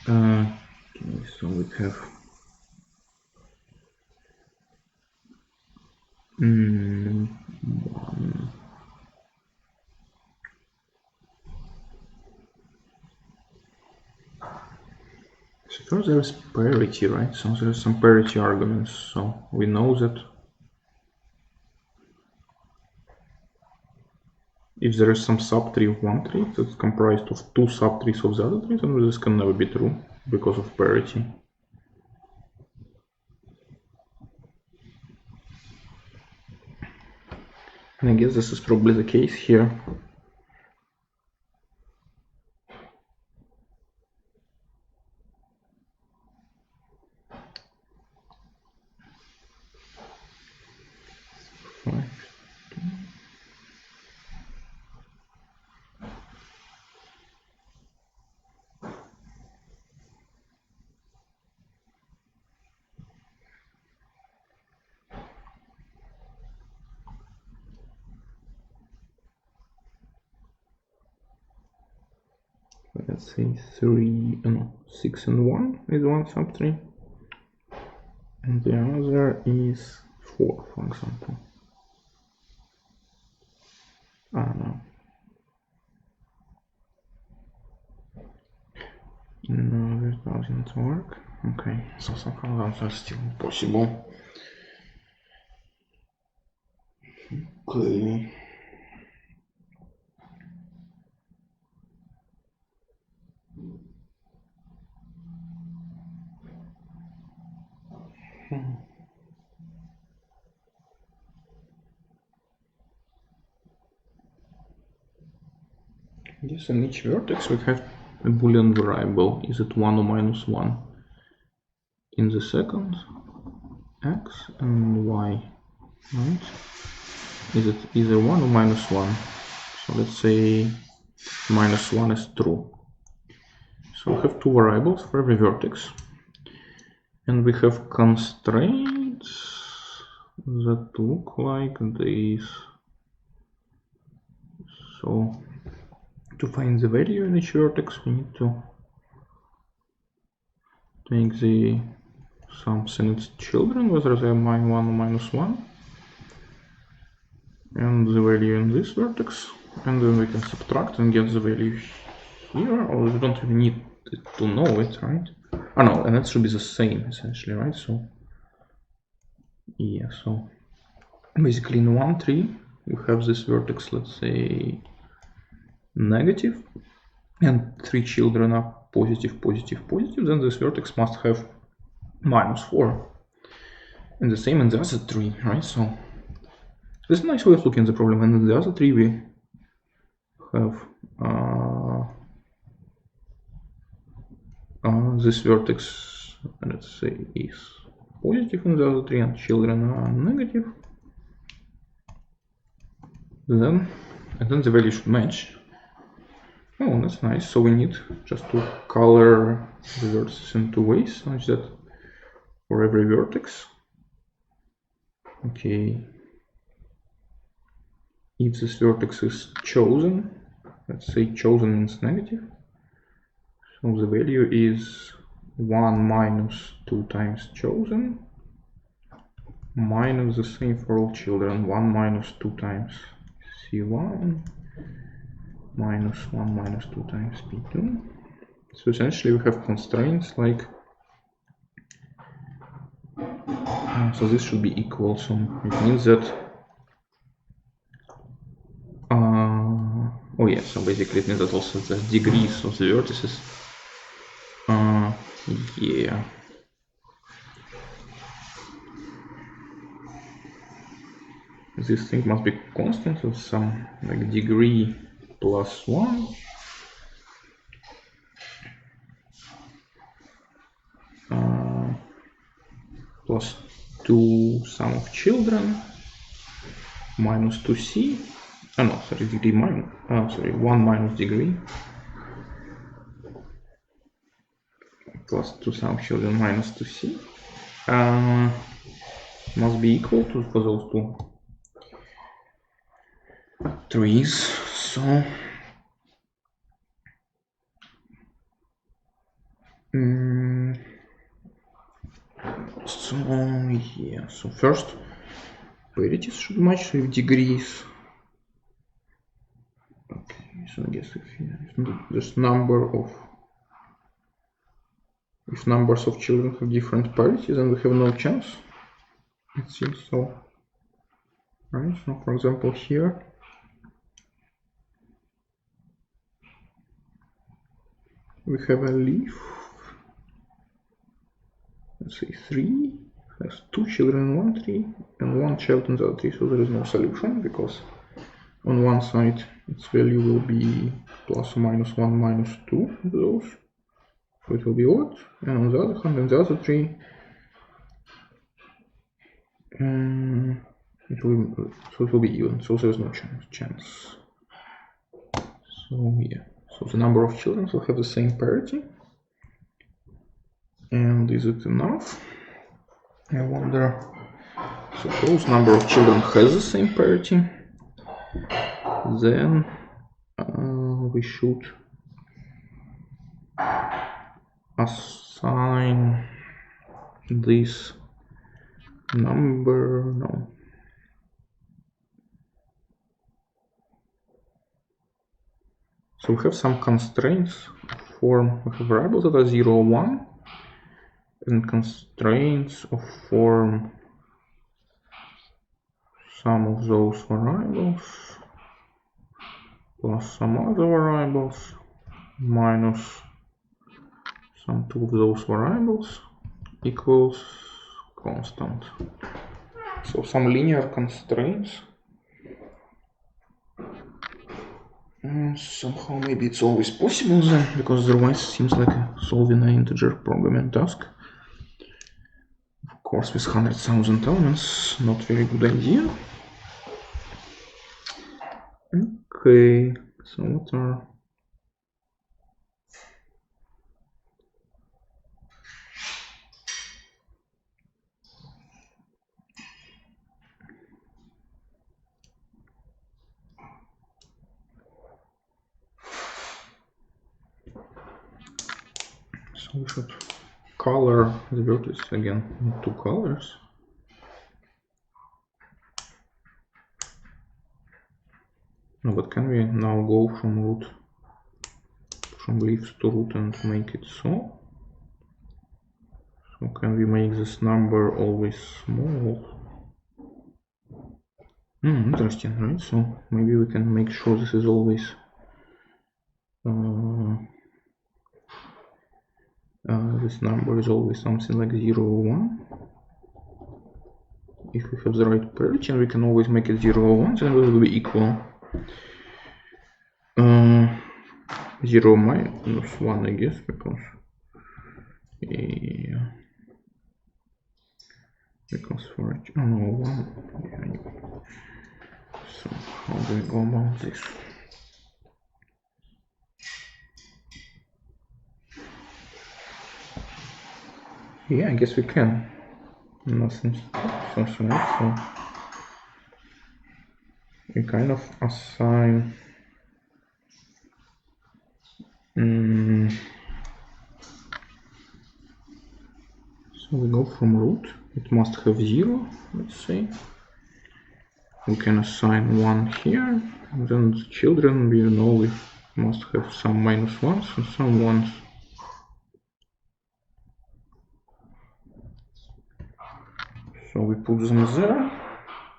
Okay, so we have one. So first there is parity, right? So there is some parity arguments. So we know that if there is some subtree of one tree that's comprised of 2 subtrees of the other tree, then this can never be true because of parity. And I guess this is probably the case here. Let's say 6 and 1 is one subtree, and the other is 4, for example. I don't know. No, this doesn't work. Okay, so somehow that's still possible. Okay. Yes, in each vertex we have a Boolean variable. Is it 1 or minus 1? in the second, x and y, right? Is it either 1 or -1? So let's say -1 is true. So we have two variables for every vertex, and we have constraints that look like this. So to find the value in each vertex, we need to take the sums in its children, whether they are -1 or -1, and the value in this vertex, and then we can subtract and get the value here, or we don't even need to know it, right? Oh no, and that should be the same essentially, right? So yeah, so basically in one tree we have this vertex, let's say negative, and three children are positive, positive, positive, then this vertex must have -4. And the same in the other tree, right? So this is a nice way of looking at the problem. And in the other tree we have this vertex, let's say, is positive in the other tree and children are negative. And then the value should match. Oh, that's nice. So we need just to color the vertices in two ways, such that for every vertex, okay, if this vertex is chosen, let's say chosen means negative, so the value is 1 minus 2 times chosen minus the same for all children, 1 minus 2 times C1 minus 1 minus 2 times P2. So essentially we have constraints like, so this should be equal, so it means that, oh yeah, so basically it means that also the degrees of the vertices, yeah. This thing must be constant of some like degree plus 1 plus 2 sum of children minus 2c. Oh no, sorry, degree minus, sorry, 1 minus degree plus 2 sum of children minus 2c must be equal to, for those two trees. So yeah, so first parities should match with degrees. Okay, so I guess if this if numbers of children have different parities, then we have no chance, it seems so, right? So for example here we have a leaf, let's say 3 has 2 children in one tree and 1 child in the other tree, so there is no solution because on one side its value will be plus or minus 1 minus 2 of those, so it will be odd, and on the other hand in the other tree it will be even, so there is no chance. So yeah, so the number of children will have the same parity. And is it enough? I wonder. Suppose number of children has the same parity, then we should assign this number, no. So we have some constraints form, we have variables that are 0 or 1, and constraints of form some of those variables plus some other variables minus some two of those variables equals constant. So some linear constraints. Somehow maybe it's always possible then, because otherwise it seems like solving an integer programming task. course, with 100,000 elements, not very good idea. Okay, so what are... So we should color the vertex again in 2 colors. No, but can we now go from root, from leaves to root and make it so? So can we make this number always small? Interesting, right? So maybe we can make sure this is always this number is always something like 0 or 1. If we have the right parity, and we can always make it 0 or 1, then it will be equal 0 minus 1, I guess, because for it, oh no, 1. Yeah. So how do we go about this? Yeah, I guess we can. Nothing stops us, right? So we kind of assign so we go from root, it must have 0, let's say. We can assign 1 here, and then the children, we know we must have some minus 1s and some 1s. So we put them there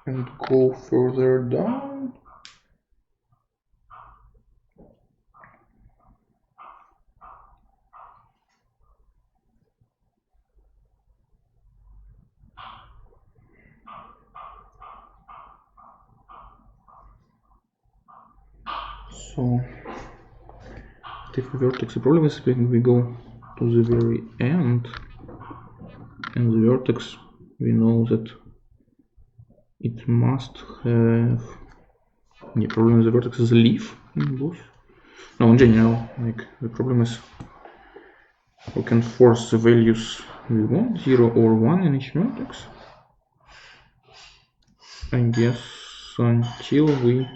and go further down. So if the vertex, the problem is when we go to the very end, and the vertex, we know that it must have, the problem is the vertex is a leaf in both. No, in general, like the problem is we can force the values we want, 0 or 1 in each vertex, I guess, until we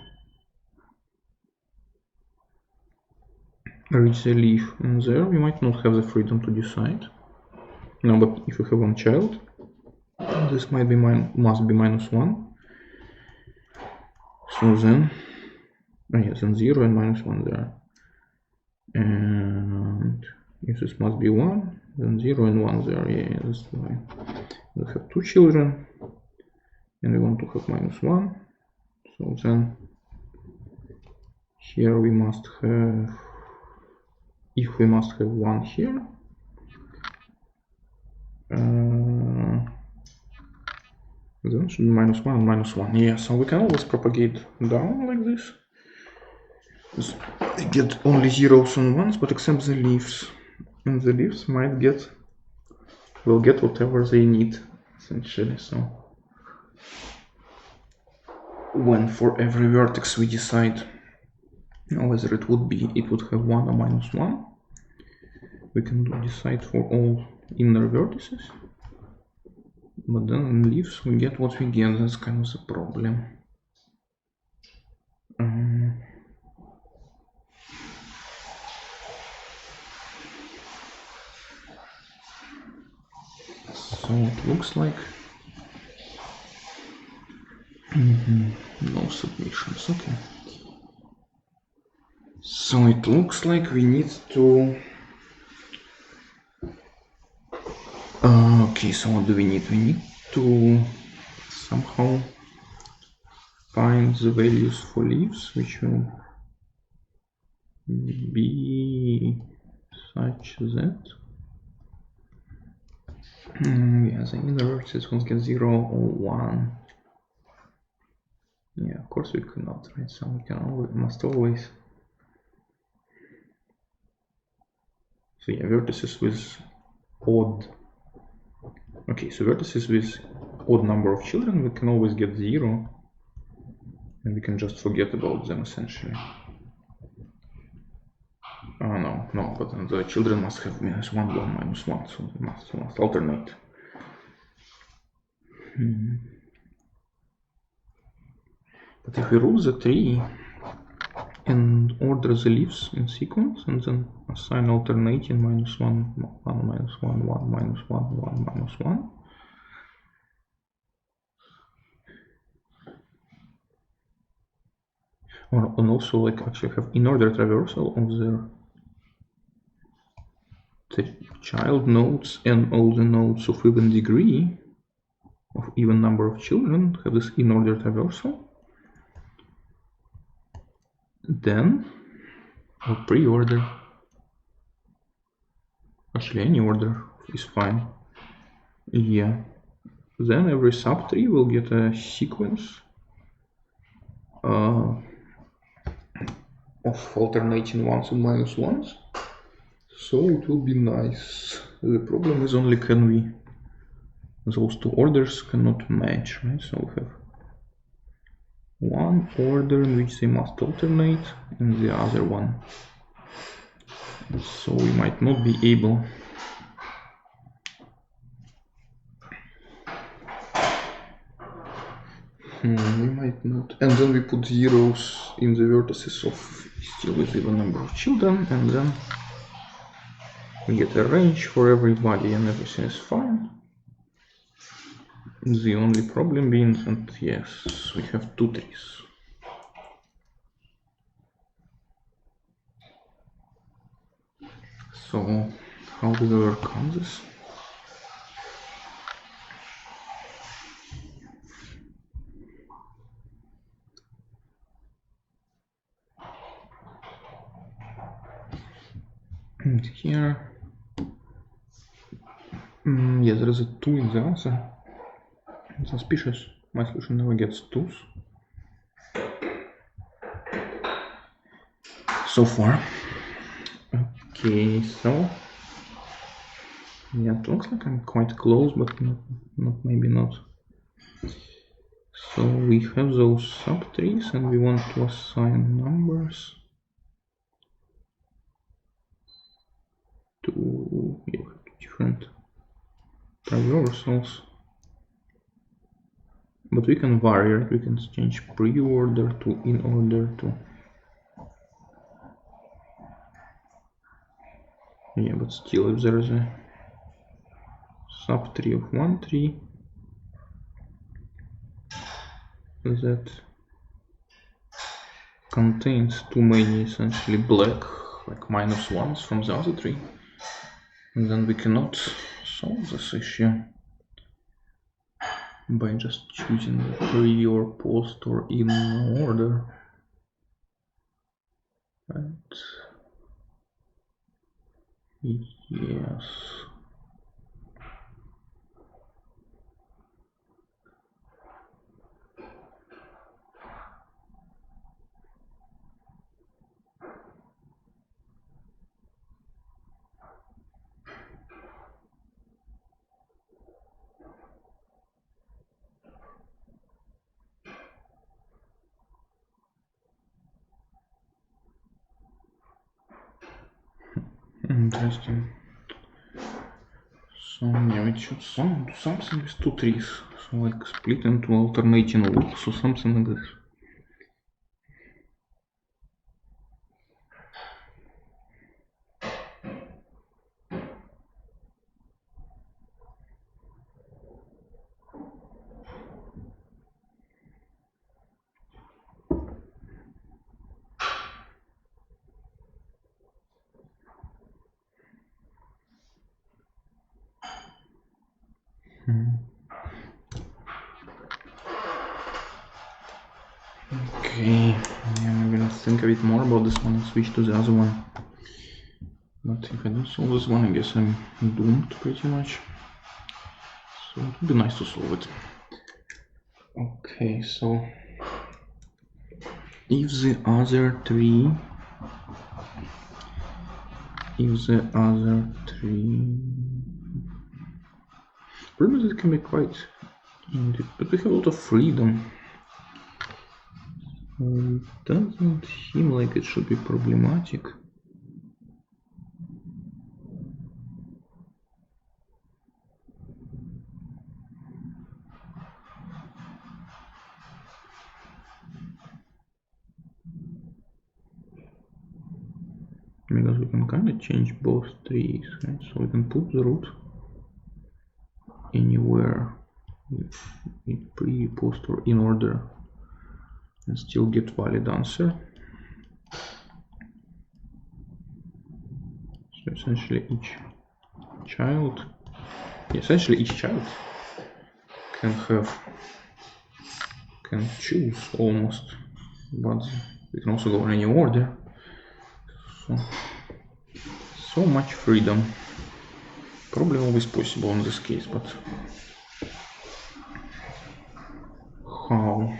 reach the leaf, and there we might not have the freedom to decide. No, but if you have one child, this might be must be minus 1. So then, yes, and 0 and minus 1 there. And if this must be 1, then 0 and 1 there. Yeah, that's why we have 2 children, and we want to have minus 1. So then here we must have, if we must have 1 here, then should be minus 1 and minus 1. Yeah, so we can always propagate down like this. We get only 0s and 1s, but except the leaves. And the leaves might get, will get whatever they need, essentially. So when for every vertex we decide whether it would have 1 or minus 1, we can decide for all inner vertices. But then in leaves we get what we get. That's kind of the problem. So it looks like no submissions. Okay. So it looks like we need to. Okay, so what do we need? We need to somehow find the values for leaves, which will be such that yeah, the inner vertices will get 0 or 1. Yeah, of course we cannot, right? So we can must always. So yeah, vertices with odd Okay, so vertices with odd number of children, we can always get 0, and we can just forget about them essentially. No, but the children must have -1, 1, -1, so they must alternate. But if we rule the tree and order the leaves in sequence and then assign alternating -1, 1, -1, 1, -1, 1, -1. And also like actually have in order traversal of the child nodes and all the nodes of even degree of even number of children have this in order traversal. Then or pre-order, actually any order is fine. Yeah, then every subtree will get a sequence of alternating ones and -1s, so it will be nice. The problem is only can we, those two orders cannot match, right? So we have one order in which they must alternate and the other one, so we might not be able we might not. And then we put zeros in the vertices of still with even number of children, and then we get a range for everybody and everything is fine. The only problem being that yes, we have 2 trees. So how do we overcome this? And here, yeah, there is a 2 in the answer. It's suspicious. My solution never gets 2s. So far. Okay, so yeah, it looks like I'm quite close, but maybe not. So we have those subtrees and we want to assign numbers to different traversals. But we can vary it, we can change pre-order to in order to. Yeah, but still if there is a subtree of one tree that contains too many essentially black like -1s from the other tree, and then we cannot solve this issue by just choosing pre or post or in order, right? Yes. Interesting. So yeah, we should do something with 2 trees. So like split into alternating loops or something like this. Okay, yeah, I'm gonna think a bit more about this one and switch to the other one. But if I don't solve this one, I guess I'm doomed pretty much. So it would be nice to solve it. Okay, so if the other tree Premises can be quite indeed, but we have a lot of freedom. Doesn't seem like it should be problematic. Because we can kind of change both trees, right? So we can put the root anywhere, with pre, post, or in order, and still get valid answer. So essentially each child can choose almost, but we can also go in any order. So much freedom. Probably always possible in this case, but how?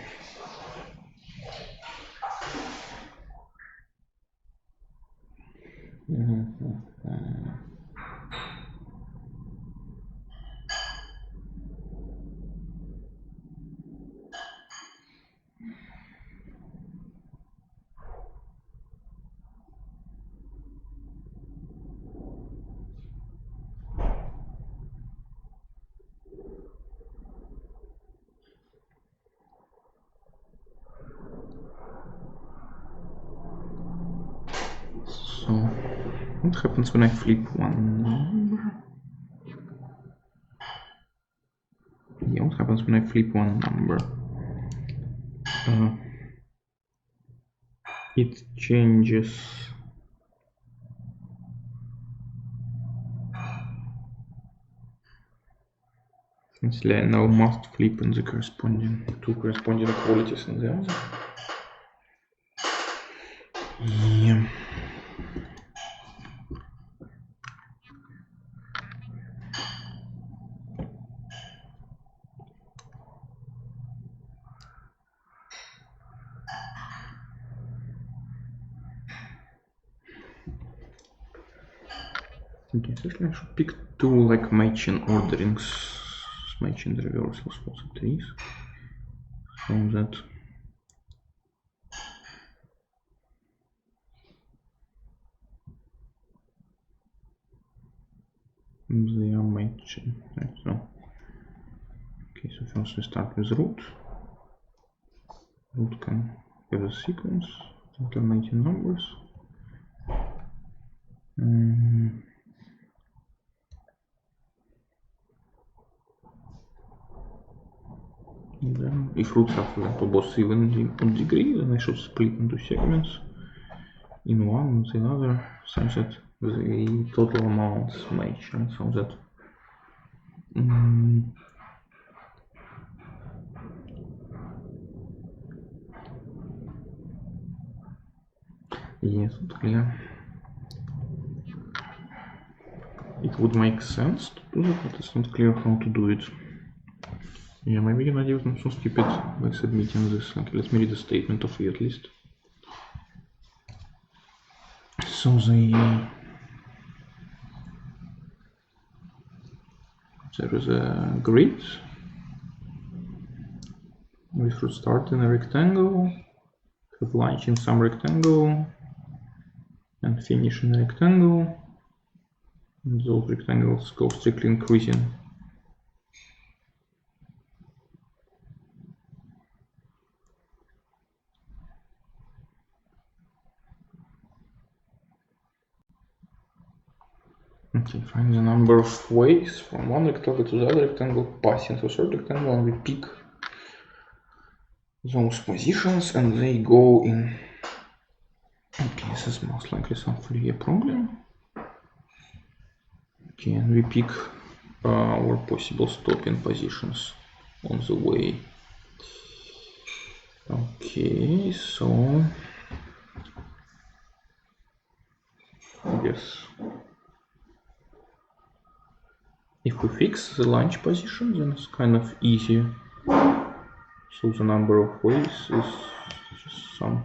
So what happens when I flip one number? Yeah, what happens when I flip one number? It changes. Essentially, I now must flip in the corresponding qualities in the other. Yeah. Okay, so I should pick two like matching orderings, matching reversals for the trees, so that they are matching. Right, so okay, so first we start with root. Root can have a sequence, alternating numbers. Then, if roots are, for example, both even on degree, then I should split into segments in one and the other, such that the total amounts match, right? So that yes, it's clear. It would make sense to do that, but it's not clear how to do it. Yeah, maybe an idea was not stupid by submitting this. Okay, let me read the statement of it at least. So there is a grid. We should start in a rectangle, have lunch in some rectangle, and finish in a rectangle. And those rectangles go strictly increasing. Okay, find the number of ways from one rectangle to the other rectangle passing through third rectangle, and we pick those positions and they go in. Okay, this is most likely some Fourier problem. Okay, and we pick our possible stopping positions on the way. Okay, so yes, if we fix the lunch position, then it's kind of easy. So the number of ways is just some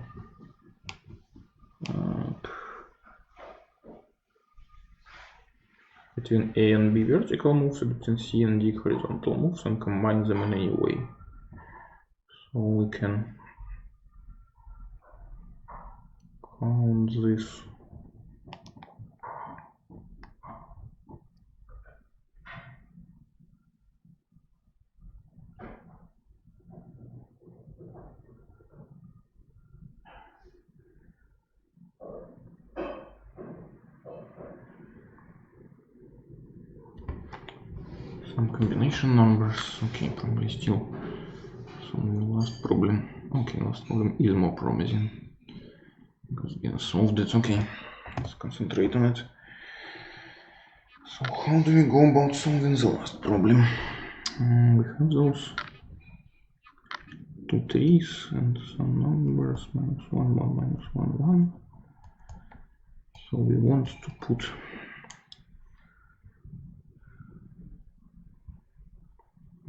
between A and B vertical moves, between C and D horizontal moves, and combine them in any way. So we can count this. Some combination numbers. Okay, probably still some last problem. Okay, last problem is more promising because we solved it. Okay, let's concentrate on it. So how do we go about solving the last problem? We have those two trees and some numbers, -1, 1, -1, 1. So we want to put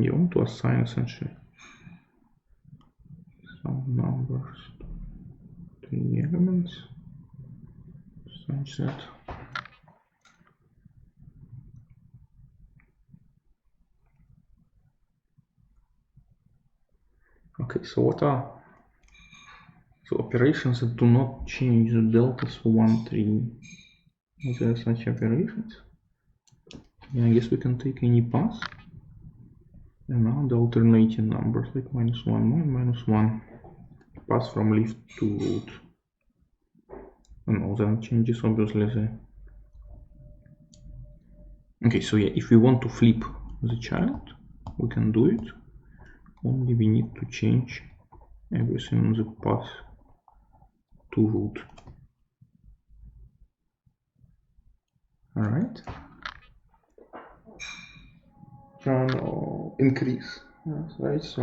you want to assign essentially some numbers to the elements such that okay, so what are operations that do not change the deltas for one tree? Are there such operations? Yeah, I guess we can take any path and now the alternating numbers like -1, 1, -1 pass from leaf to root. And all that changes obviously the. Okay, so yeah, if we want to flip the child, we can do it. Only we need to change everything on the path to root. Alright. No, increase. That's right, so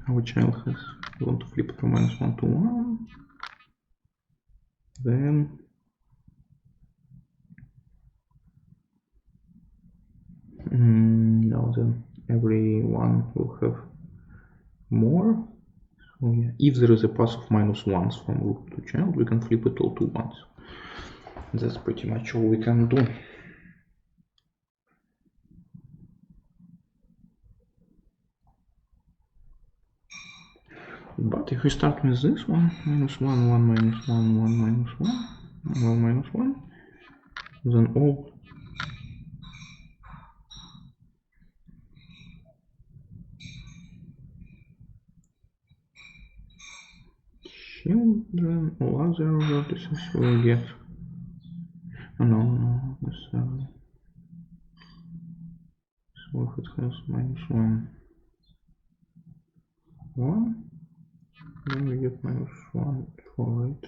our child has, we want to flip from -1 to 1. Then no, then everyone will have more. So yeah, if there is a path of -1s from root to child, we can flip it all to 1s. That's pretty much all we can do. But if we start with this one, -1, 1, -1, 1, -1, 1, -1, then all children, all other vertices will get. Oh, no, not necessarily. So if it has -1, 1, then we get -1 for it.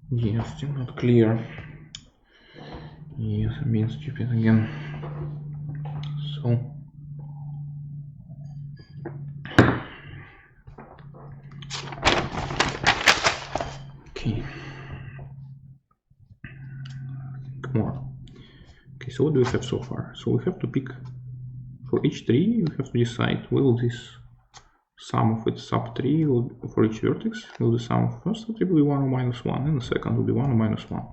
Yeah, still not clear. Yes, I'm being stupid again. So okay, think more. Okay, so what do we have so far? So we have to pick for each tree. We have to decide will this sum of its subtree for each vertex will the sum of first subtree be 1 or -1, and the second will be 1 or -1.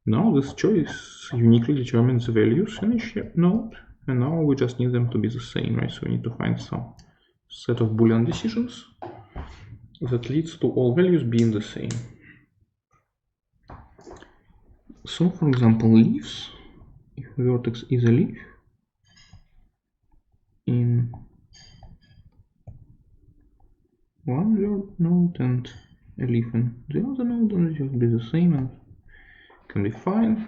Now this choice uniquely determines the values in each node, and now we just need them to be the same, right? So we need to find some set of Boolean decisions that leads to all values being the same. So for example, leaves, if a vertex is a leaf in one node and a leaf in the other node, then it will be the same and can be fine.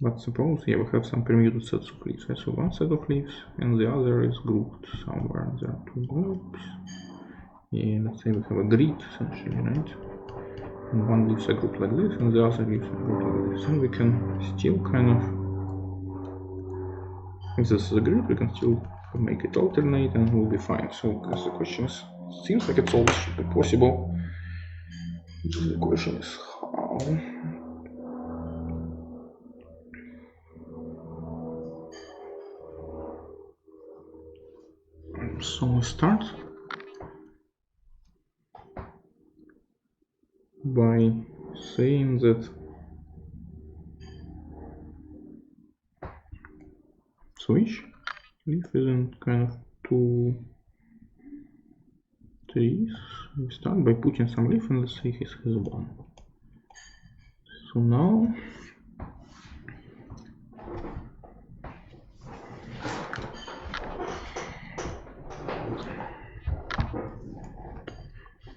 But suppose we have some permuted sets of leaves, right? So one set of leaves and the other is grouped somewhere. There are two groups. Yeah, let's say we have a grid essentially, right? And one leaves are grouped like this and the other leaves are grouped like this. And we can still kind of, if this is a grid, we can still make it alternate and we'll be fine. So because the question is, seems like it's always should be possible. The question is how. So we start by saying that switch leaf isn't kind of two trees. We start by putting some leaf and let's say he has one. So now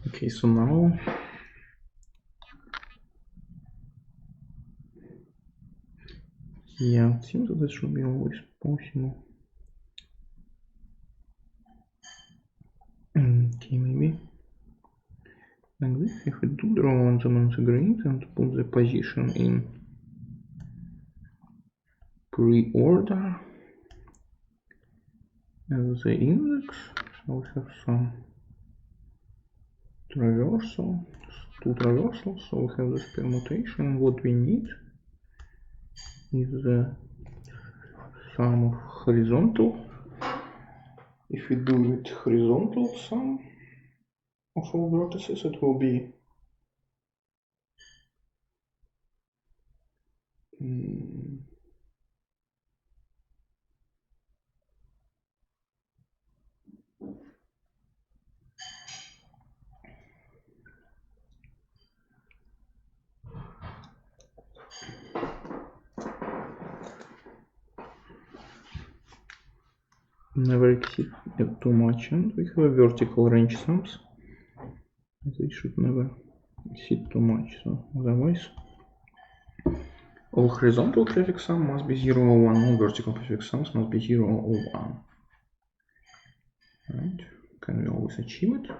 okay, so now yeah, it seems that this should be always possible. Okay, maybe like this. If we do draw on them on the grid and put the position in pre-order as the index, so we have some traversal, two traversals, so we have this permutation. What we need is the sum of horizontal. If we do it horizontal sum of all vertices, it will be never exceed too much, and we have a vertical range sums. They should never exceed too much, so otherwise all horizontal prefix sum must be 0 or 1, all vertical prefix sums must be 0 or 1. Right? Can we always achieve it?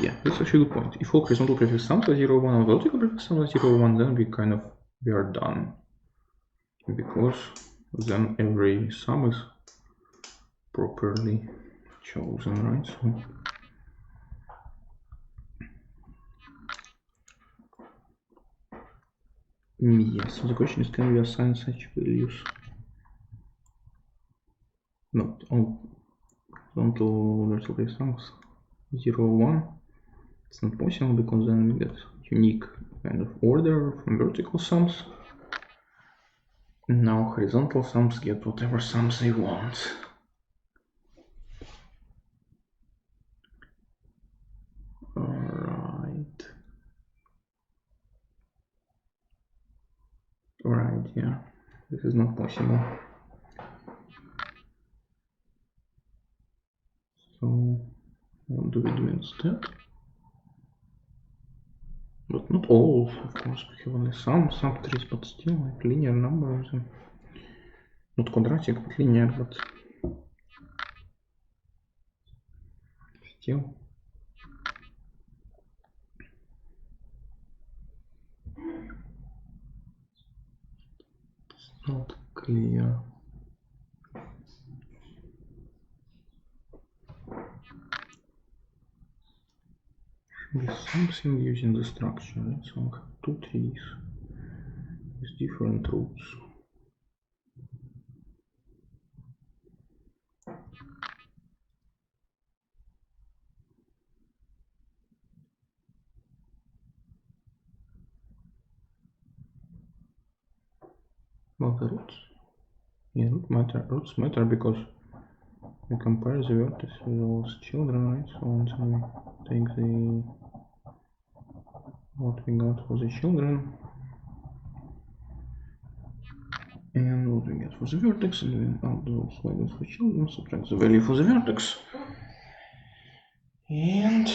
Yeah, that's actually a good point. If all horizontal prefix sums are 0 or 1 and vertical prefix sums are 0 or 1, then we are done. Because then every sum is properly chosen, right? So yes, so the question is, can we assign such values? Not all horizontal vertical prefix sums 0 or 1. It's not possible because then we get unique kind of order from vertical sums. Now horizontal sums get whatever sums they want. Alright, yeah, this is not possible. So what do we do instead? But not all, of course, we have only some subtrees, but still like linear number of them. Not quadratic, but linear, but still. It's not clear. Should be something using the structure, right? So we have two trees with different roots. Well, the roots, yeah, roots matter because we compare the vertices with all the children, right? So once we take the what we got for the children and what we get for the vertex, and then add those values for children, subtract the value for the vertex, and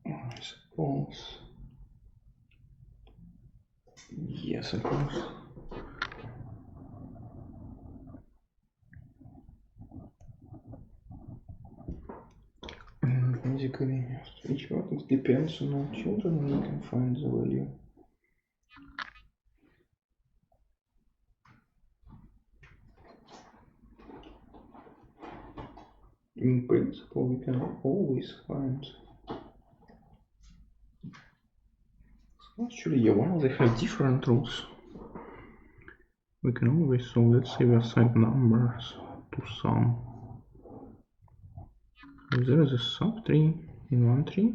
I suppose, yes, of course. Basically, each vertex depends on our children, and we can find the value. In principle, we can always find Actually, yeah, while they have different rules, we can always, so let's say we assign numbers to some. If there is a subtree in one tree,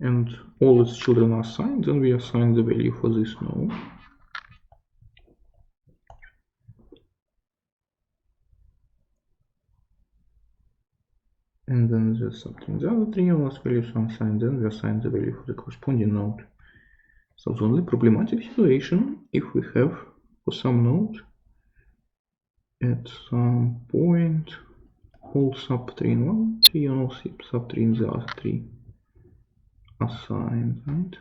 and all its children are assigned, then we assign the value for this node. And then the subtree in the other tree, all its values are assigned, then we assign the value for the corresponding node. So the only problematic situation, if we have for some node at some point all subtree in one tree and all subtree in the other tree assigned, right?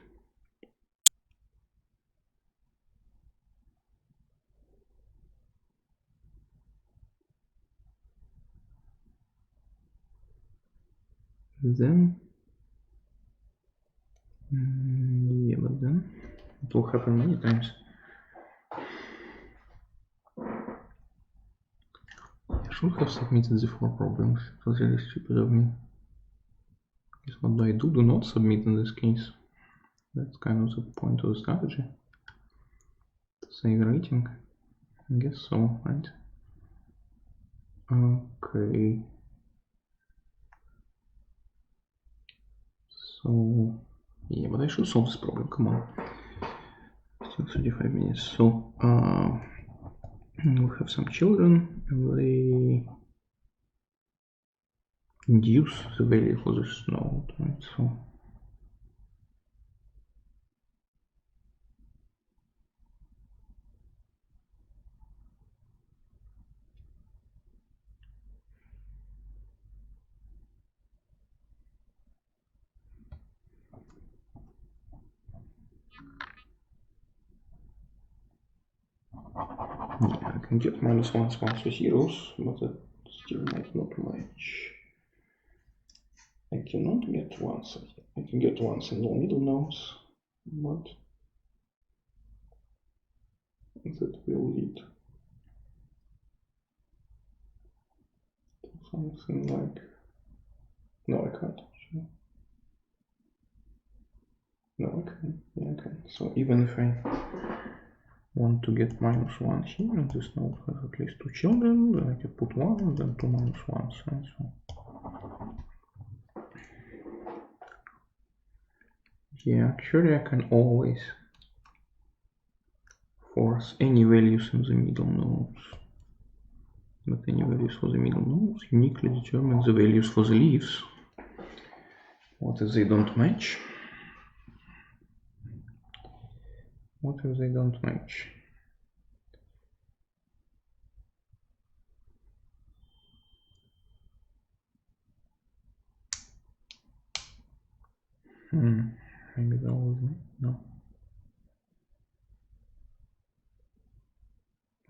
Then, yeah, but then it will happen many times. I should have submitted the 4 problems. It was really stupid of me. Guess what do I do? Do not submit in this case. That's kind of the point of the strategy. To save the rating. I guess so, right? Okay. So, yeah, but I should solve this problem. Come on. Still 35 minutes. So, we have some children and they induce the value for this node, right? So, yeah, I can get minus ones, ones to zeros, but that still might not match. I cannot get ones. I can get ones in all middle nodes, but that will lead to something like, no, I can't actually. No, I can. Yeah, I can. So even if I want to get minus 1 here, and this node has at least 2 children, then I can put 1 and then 2 minus 1s, right? So yeah, actually I can always force any values in the middle nodes. But any values for the middle nodes uniquely determine the values for the leaves. What if they don't match? What if they don't match? Maybe that was no.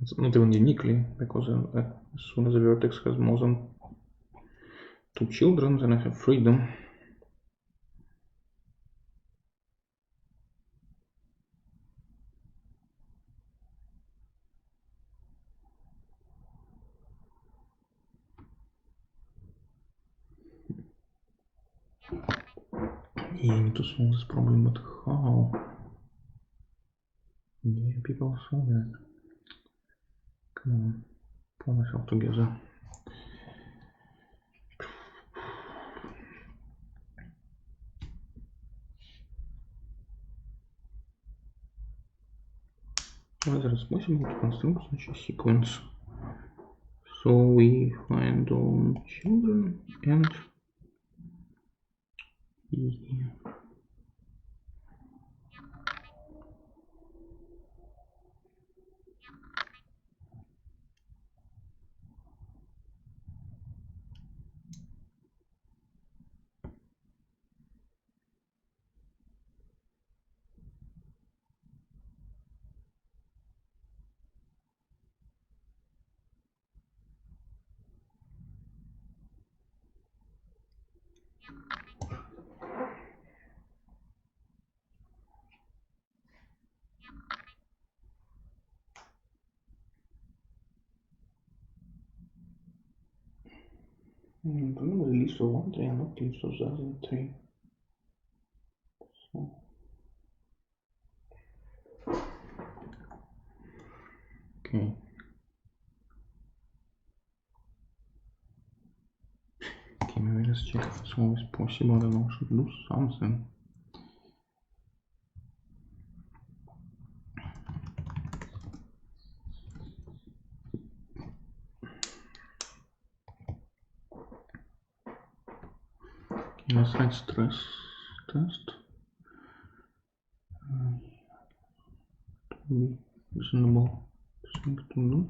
It's not even uniquely, because as soon as the vertex has more than 2 children, then I have freedom. Yeah, I need to solve this problem, but how? Yeah, people solve that. Come on, pull myself together. Whether it's possible to construct such a sequence. So we find all children and yeah. Remember the list of one tree and not list of the other tree. So Okay. Okay, maybe let's check if it's always possible. Then I should do something. Okay, let's write stress test. Be reasonable thing to do.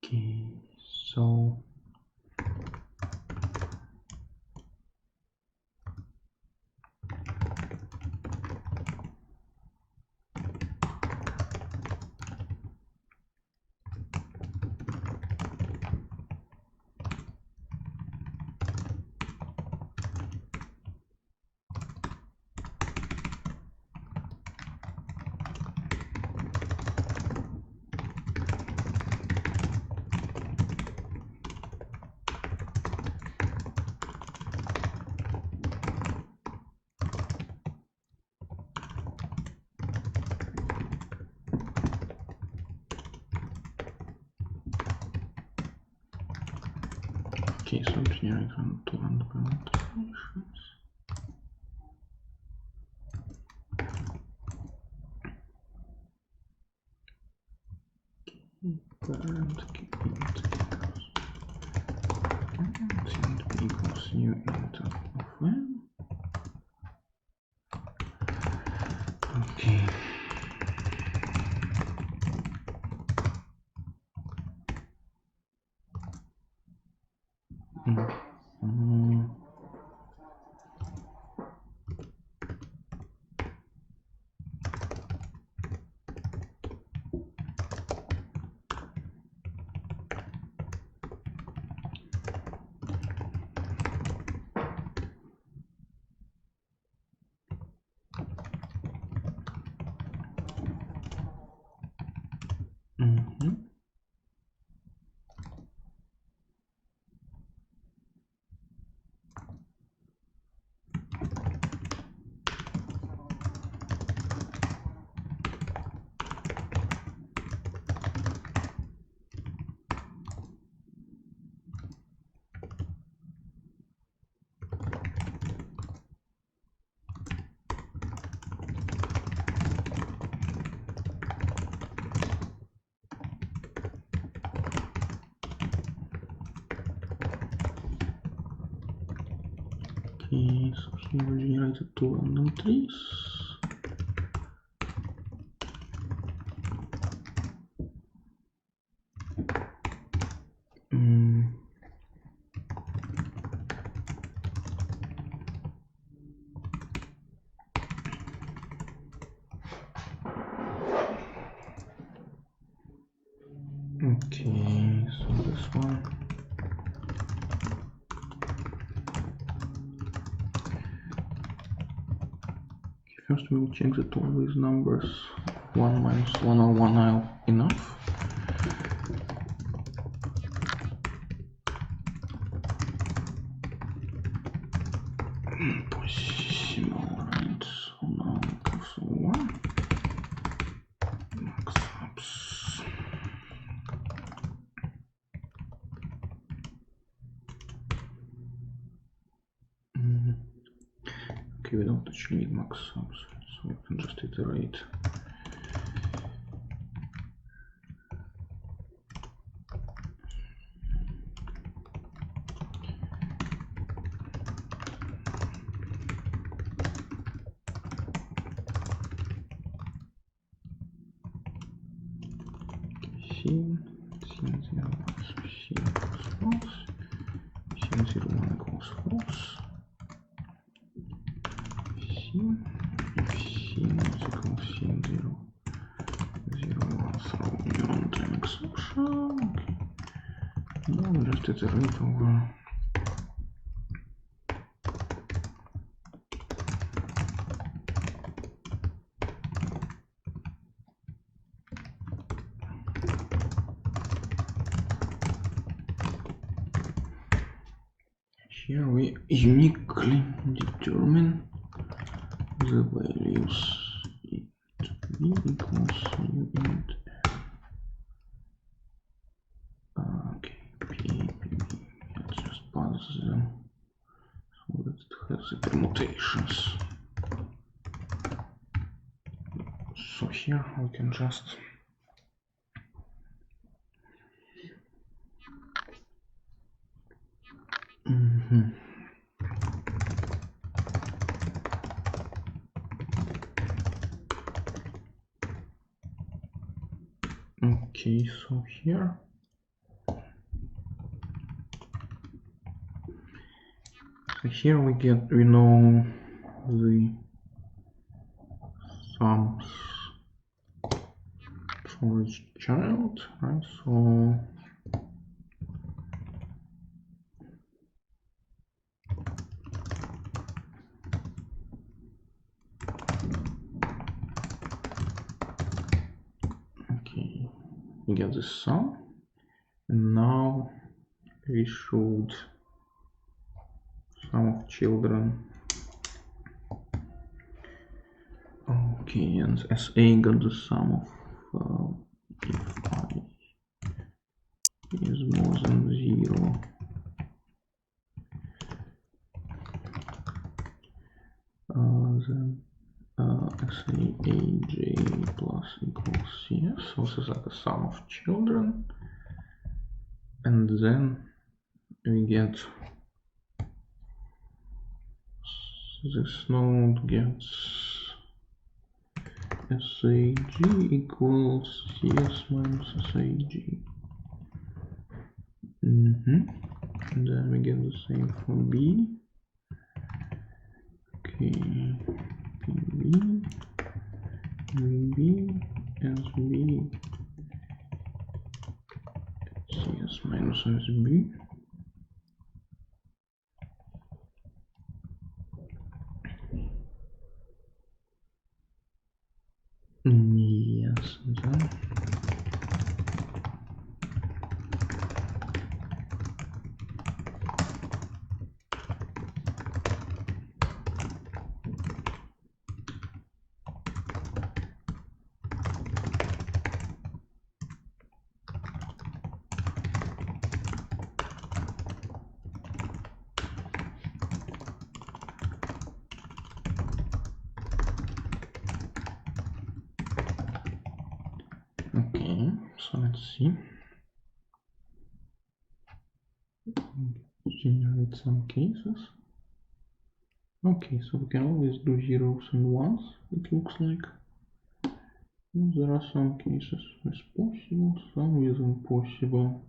Okay, so okay, so generate to run the parameters. Parent equals new int of n. Okay. Okay, so here we generated two random trees. Okay, so this one. First we will check that all these numbers 1 minus 1 or 1 are enough. Possible, right? So now also 1. Max ups. Okay, we don't actually need max ups, so we can just iterate. C 0 plus C equals false, C 0, 1 equals false. C, if C not equals C, 0, 0, 1, throw beyond an exception. Okay. Now just iterate over. Here we uniquely determine the values int b equals new int okay p, let's just pass them so that it has the permutations. So here we can just okay, so here we know the sums for each child, right? So okay, we get the sum, and now we should sum of children. Okay, and as A got the sum of if I is more than 0, then say AJ plus equals CS, so this is like a sum of children, and then we get this node gets SAG equals CS minus SAG. And then we get the same for B. Okay, PB, VB, SB, CS minus SB. Yes, and then okay, so let's see. Generate some cases. Okay, so we can always do zeros and ones, it looks like. There are some cases with possible, some with impossible.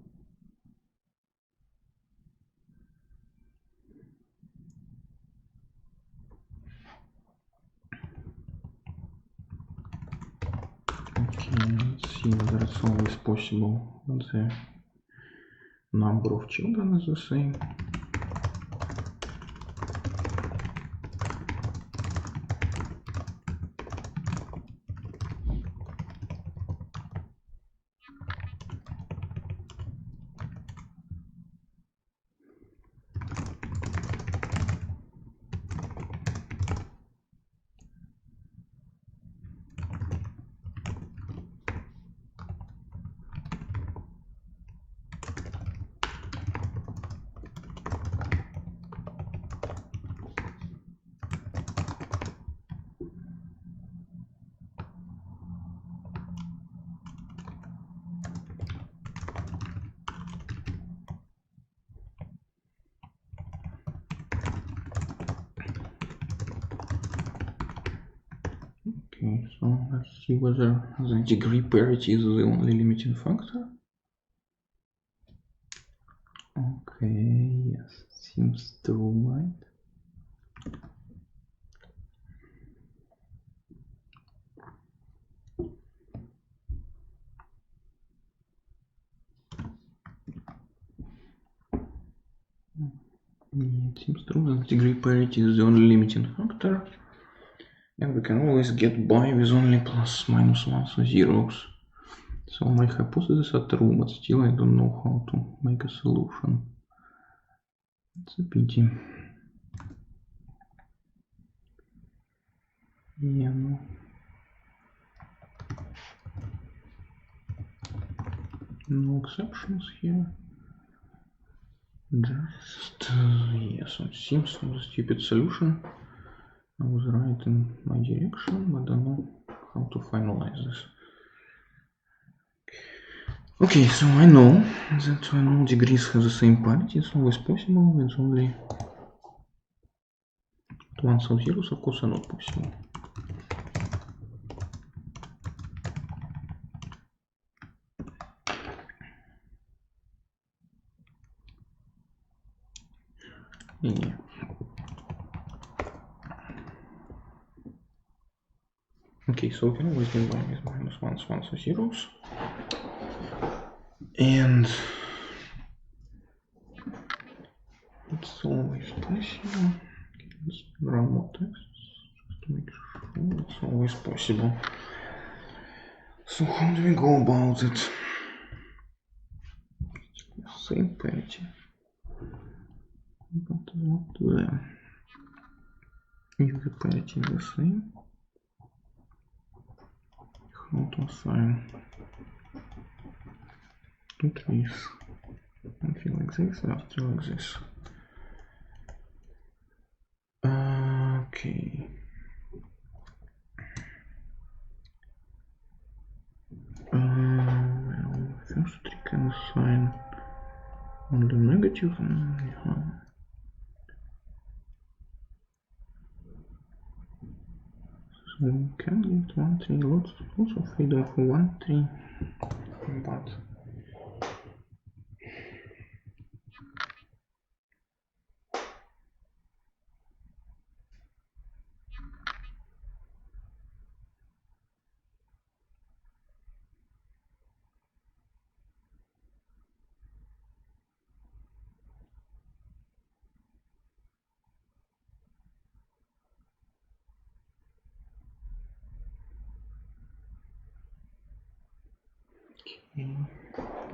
Okay, let's see whether it's always possible when the number of children is the same. Okay, so let's see whether the degree parity is the only limiting factor. Okay, yes. Seems true, right? Yeah, it seems true that degree parity is the only limiting factor, and we can always get by with only plus minus ones or zeros. So my hypotheses are true, but still I don't know how to make a solution. It's a pity. Yeah, no. No exceptions here. Just, yeah, some seems from the stupid solution. I was right in my direction, but I don't know how to finalize this. Okay, so I know that when all degrees have the same parity, it's always possible, with only ones or zeros, of course, are not possible. Yeah. Okay, so we can always get by with minus ones or zeros. And it's always possible. Let's run more tests just to make sure it's always possible. So how do we go about it? Same parity. But what there? If the parity is the same, how to assign two trees? Something like this, after like this. Okay. Well, first tree can assign on the negative. So we can get one tree, lots of freedom for one tree, but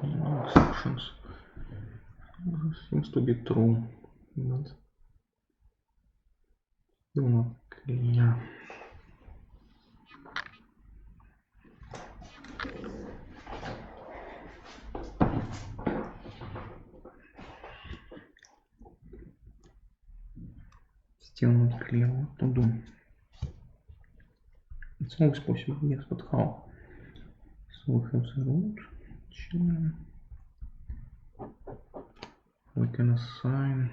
no exceptions. This seems to be true, but still not clear. Still not clear what to do. It's always possible, yes, but how? So we have the root children. We can assign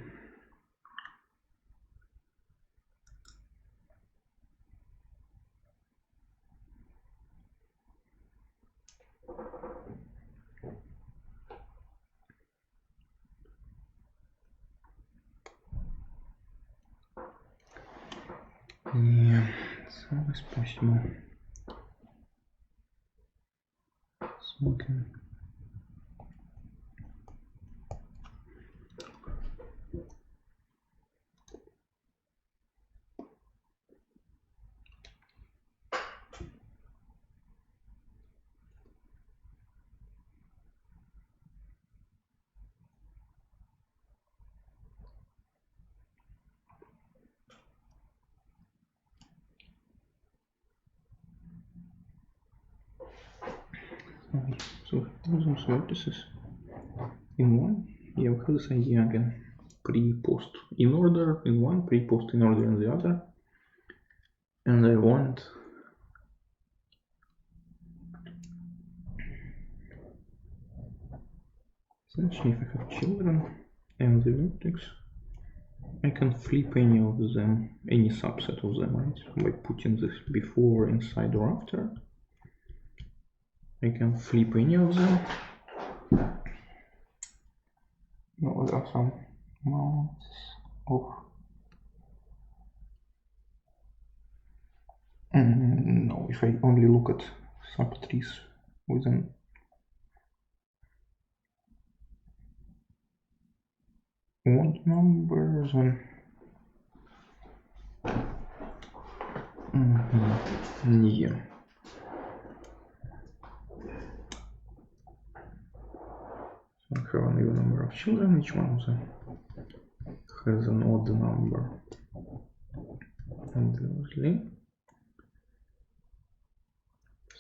yeah, it's always possible. So we can so those vertices in one. Yeah, we have this idea again. Pre-post in order in one, pre-post in order in the other. And I want essentially if I have children and the vertex, I can flip any of them, any subset of them, right? By putting this before, inside, or after. I can flip any of them. No, there are some amounts of no, if I only look at subtrees within odd numbers, then yeah. So I have an even number of children, each one of them has an odd number, obviously.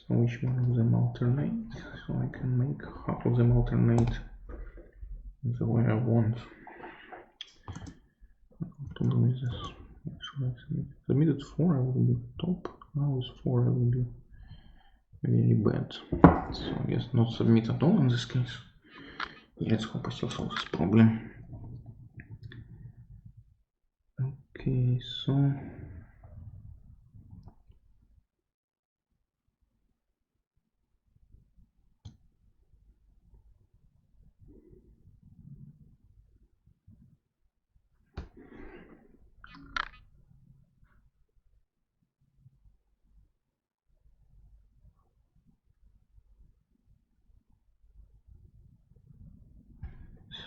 So each one of them alternates, so I can make half of them alternate the way I want. To do is this. Should I submit it 4, I will be top. Now with 4 I will be very bad. So I guess not submit at all in this case. Yeah, let's hope I still solve this problem. Okay, so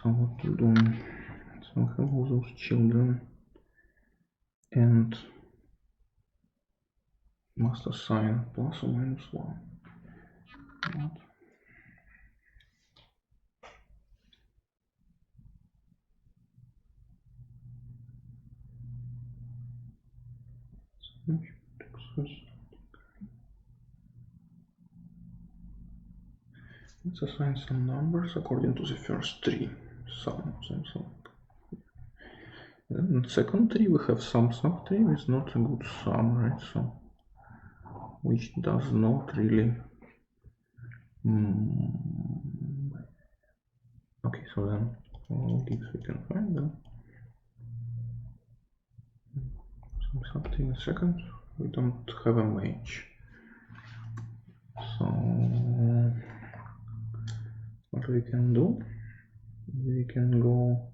what to do? So I have all those children and must assign plus or minus 1. What? Let's assign some numbers according to the first tree, some of them. So then in the second tree we have some subtree with not a good sum, right? So which does not really. Okay, so then all these we can find them. Some subtree in a second. We don't have a match. So what we can do? We can go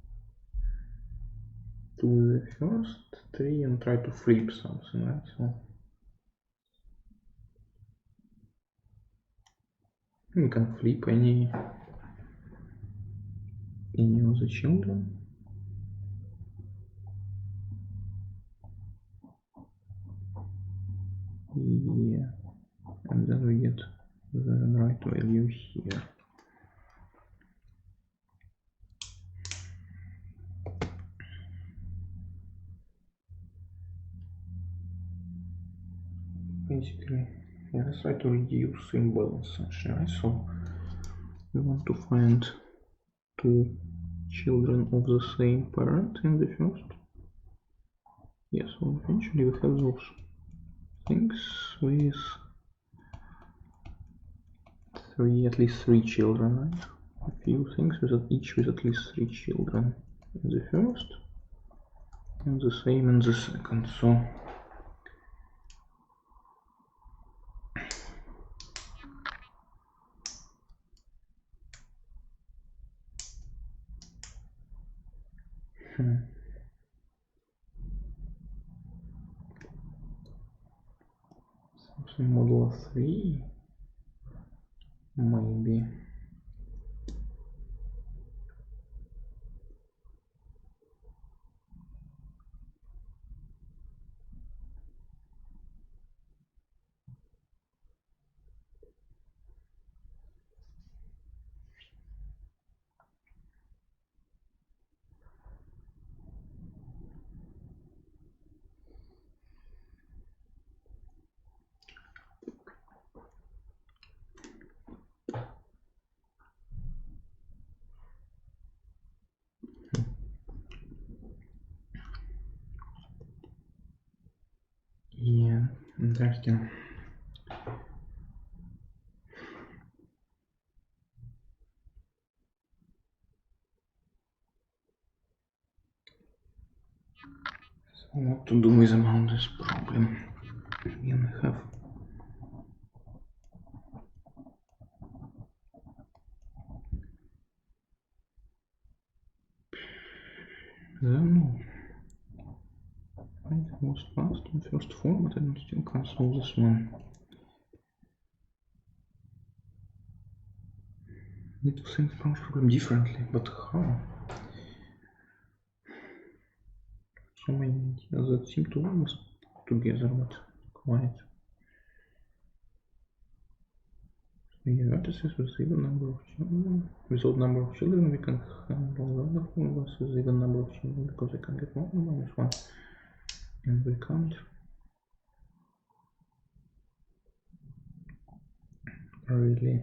to the first tree and try to flip something, right? So we can flip any of the children. Yeah, and then we get the right value here. Basically, yeah, let's try to reduce imbalance essentially, right? So we want to find 2 children of the same parent in the first. Yes, yeah, so eventually we have those things with at least 3 children, right? A few things each with at least 3 children in the first and the same in the second. So something modulo 3 maybe. Yeah, interesting. So what to do with about this problem? Again, I have Then it was fast in first form, but I still can't solve this one. Need to think about the problem differently, but how? So many ideas that seem to almost put together, but quite. So vertices with even number of children. With odd number of children, we can handle the other formulas with even number of children because I can get 1 and minus 1, and we can't really.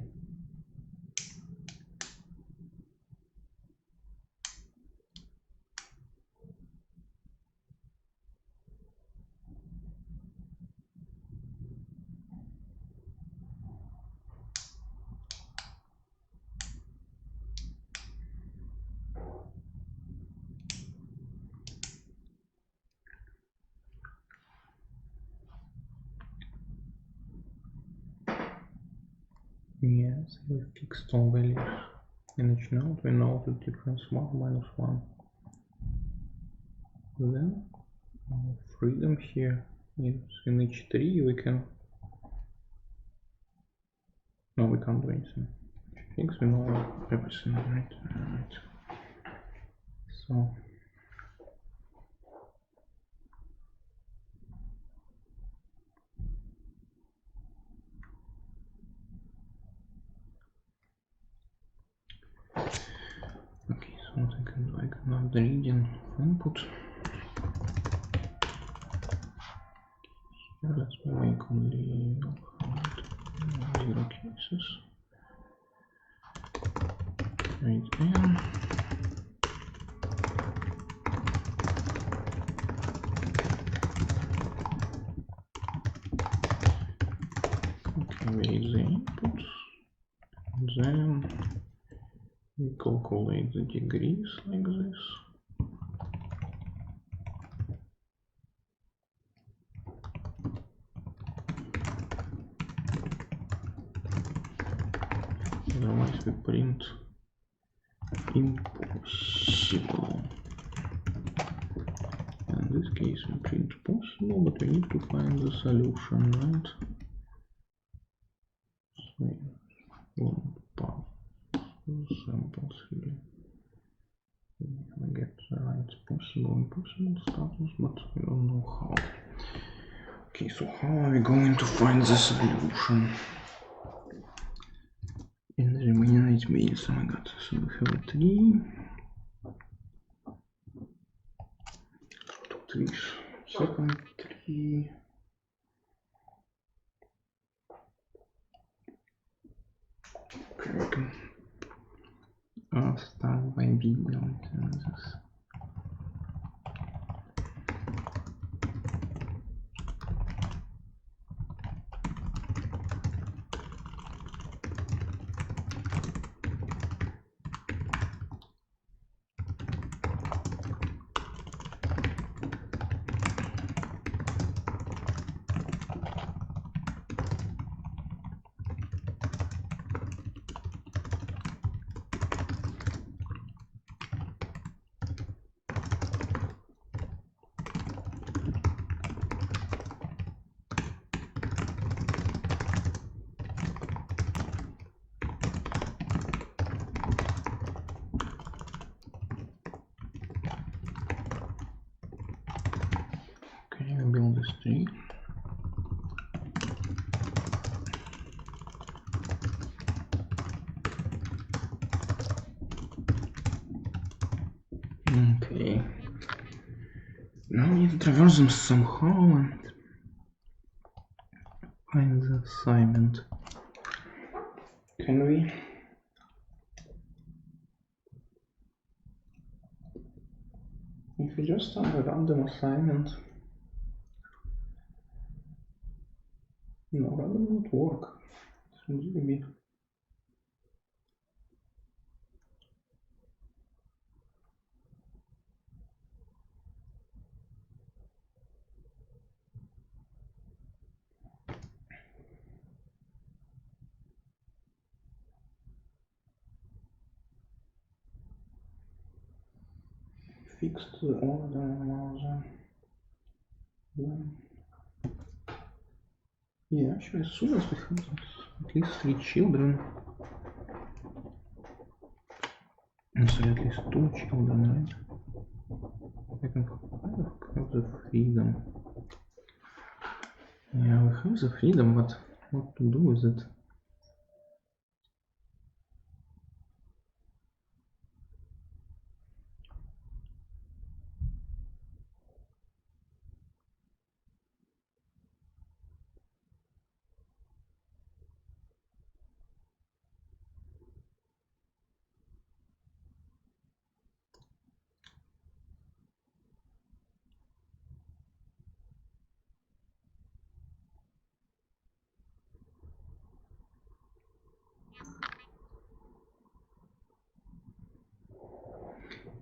Yes, we fixed all values in each node. We know the difference 1 minus 1. Then our freedom here is in each tree we can. No, we can't do anything. Fix, we know everything, right? Right. So okay, so what I can do, I can have the region of input. Here let's make only 0 cases. Right in. Okay, we read the input. Then we calculate the degrees like this. Otherwise we print impossible. In this case we print possible, but we need to find the solution, right? So we won't pass samples really. We get the right possible impossible status, but we don't know how. Okay, so how are we going to find the solution? In the remaining 8 minutes, oh my god, so we have a tree. Two trees, second tree. Okay, we can start by building this. Okay, we build this tree. Okay. Now we need to traverse them somehow and find the assignment. Can we? If we just have a random assignment, no, random won't work. It should really be. fixed the order now. Yeah, actually, as soon as we have at least 3 children, sorry, at least 2 children, right? I can kind of have the freedom. Yeah, we have the freedom, but what to do with it?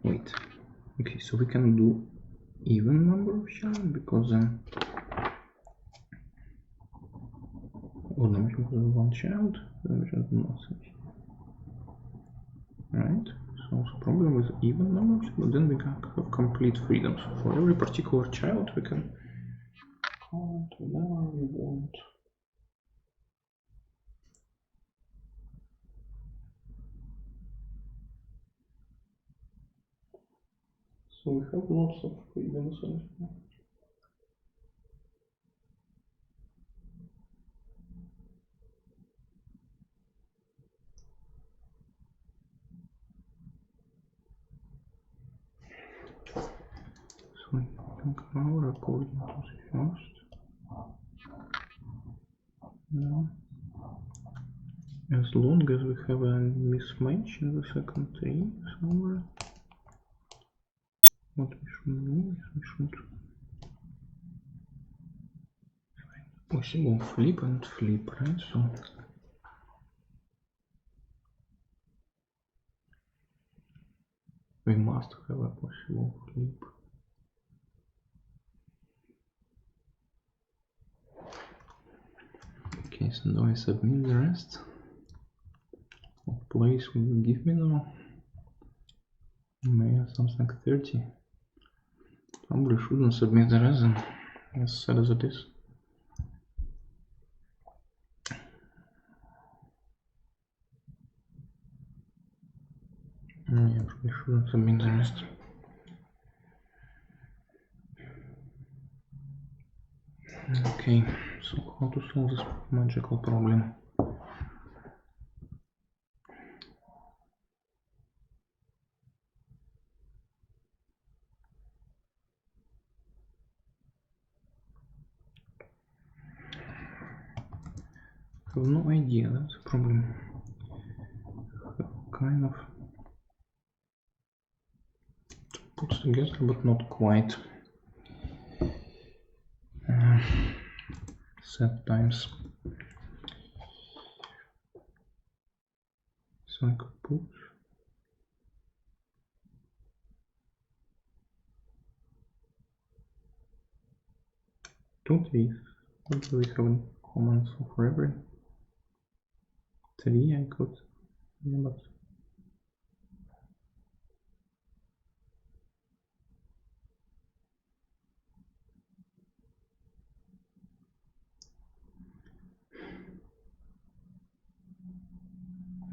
Wait, okay, so we can do even number of children because one child, right? So the problem with even numbers, but then we can have complete freedom. So for every particular child, we can count whatever we want. So we have lots of freedoms. So we can color according to the first. Yeah. As long as we have a mismatch in the second tree somewhere, what we should do is we should find possible flip and flip, right? So we must have a possible flip. Okay, so now I submit the rest. What place will you give me now? Maybe something like 30. Probably shouldn't submit the rest then, as sad as it is. Yeah, probably shouldn't submit the rest. Okay, so how to solve this magical problem? I have no idea, that's the problem. Kind of put together, but not quite. Set times. So I could put two trees. What do we have in common? So for every tree I could, yeah, but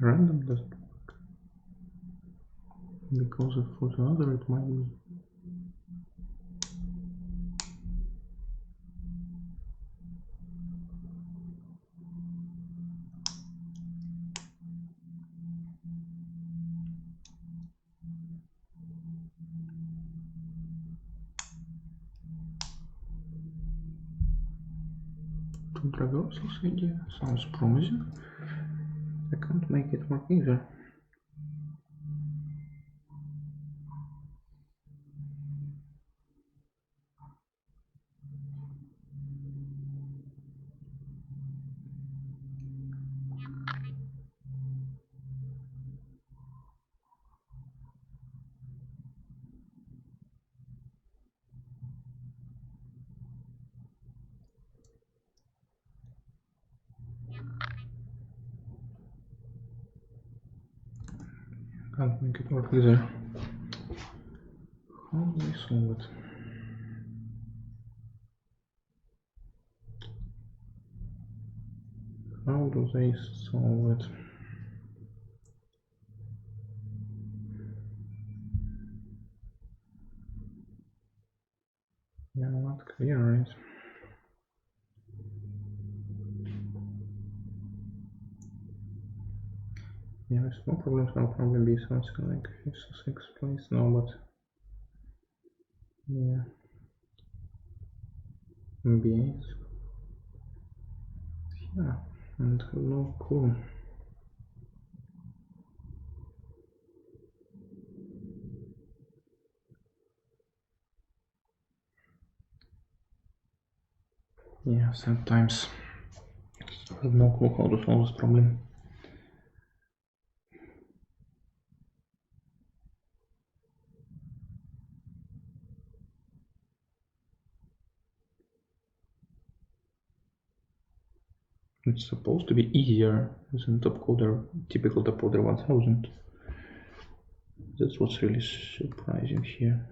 random doesn't work, because if for the other it might be. Two traversals idea sounds promising. I can't make it work either. Can't make it work either. How do they solve it? How do they solve it? Yeah, not clear, right? Yeah, with no problems, no problem be something like 5th or 6th place, no, but yeah, maybe 8th. Yeah, and no clue. Yeah, sometimes I have no clue how to solve this problem. It's supposed to be easier than typical AtCoder 1000. That's what's really surprising here.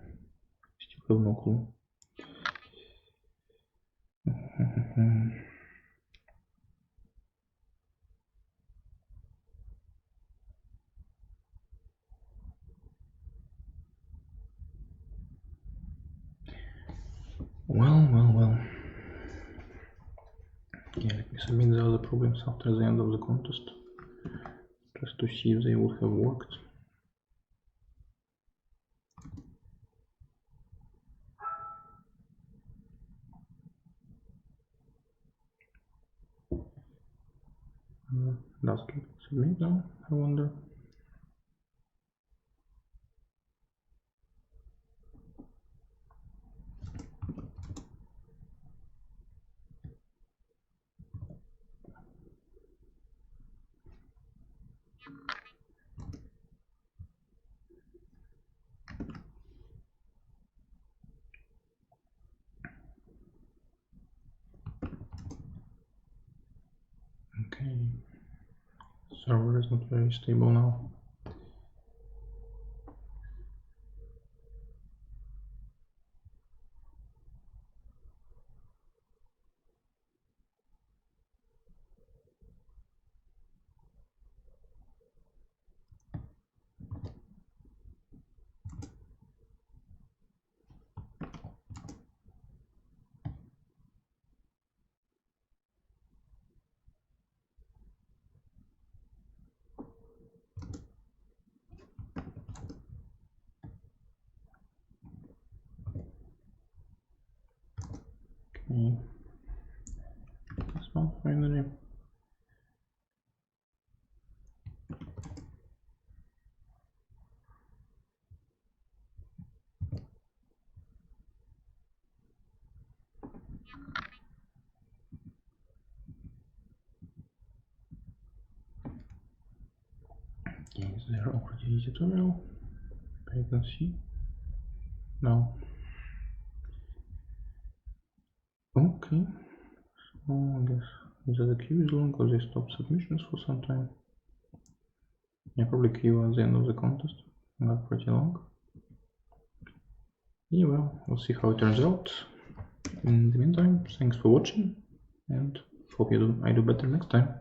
Still have no clue. Well. Yeah, let me submit the other problems after the end of the contest, just to see if they would have worked. Does it submit now, I wonder? Okay, server is not very stable now. Okay, this one finally. Okay, is there already a tutorial? I can see. No. Okay, so I guess either the queue is long or they stopped submissions for some time. Yeah, probably queue at the end of the contest got pretty long. Yeah, well, we'll see how it turns out. In the meantime, thanks for watching, and hope I do better next time.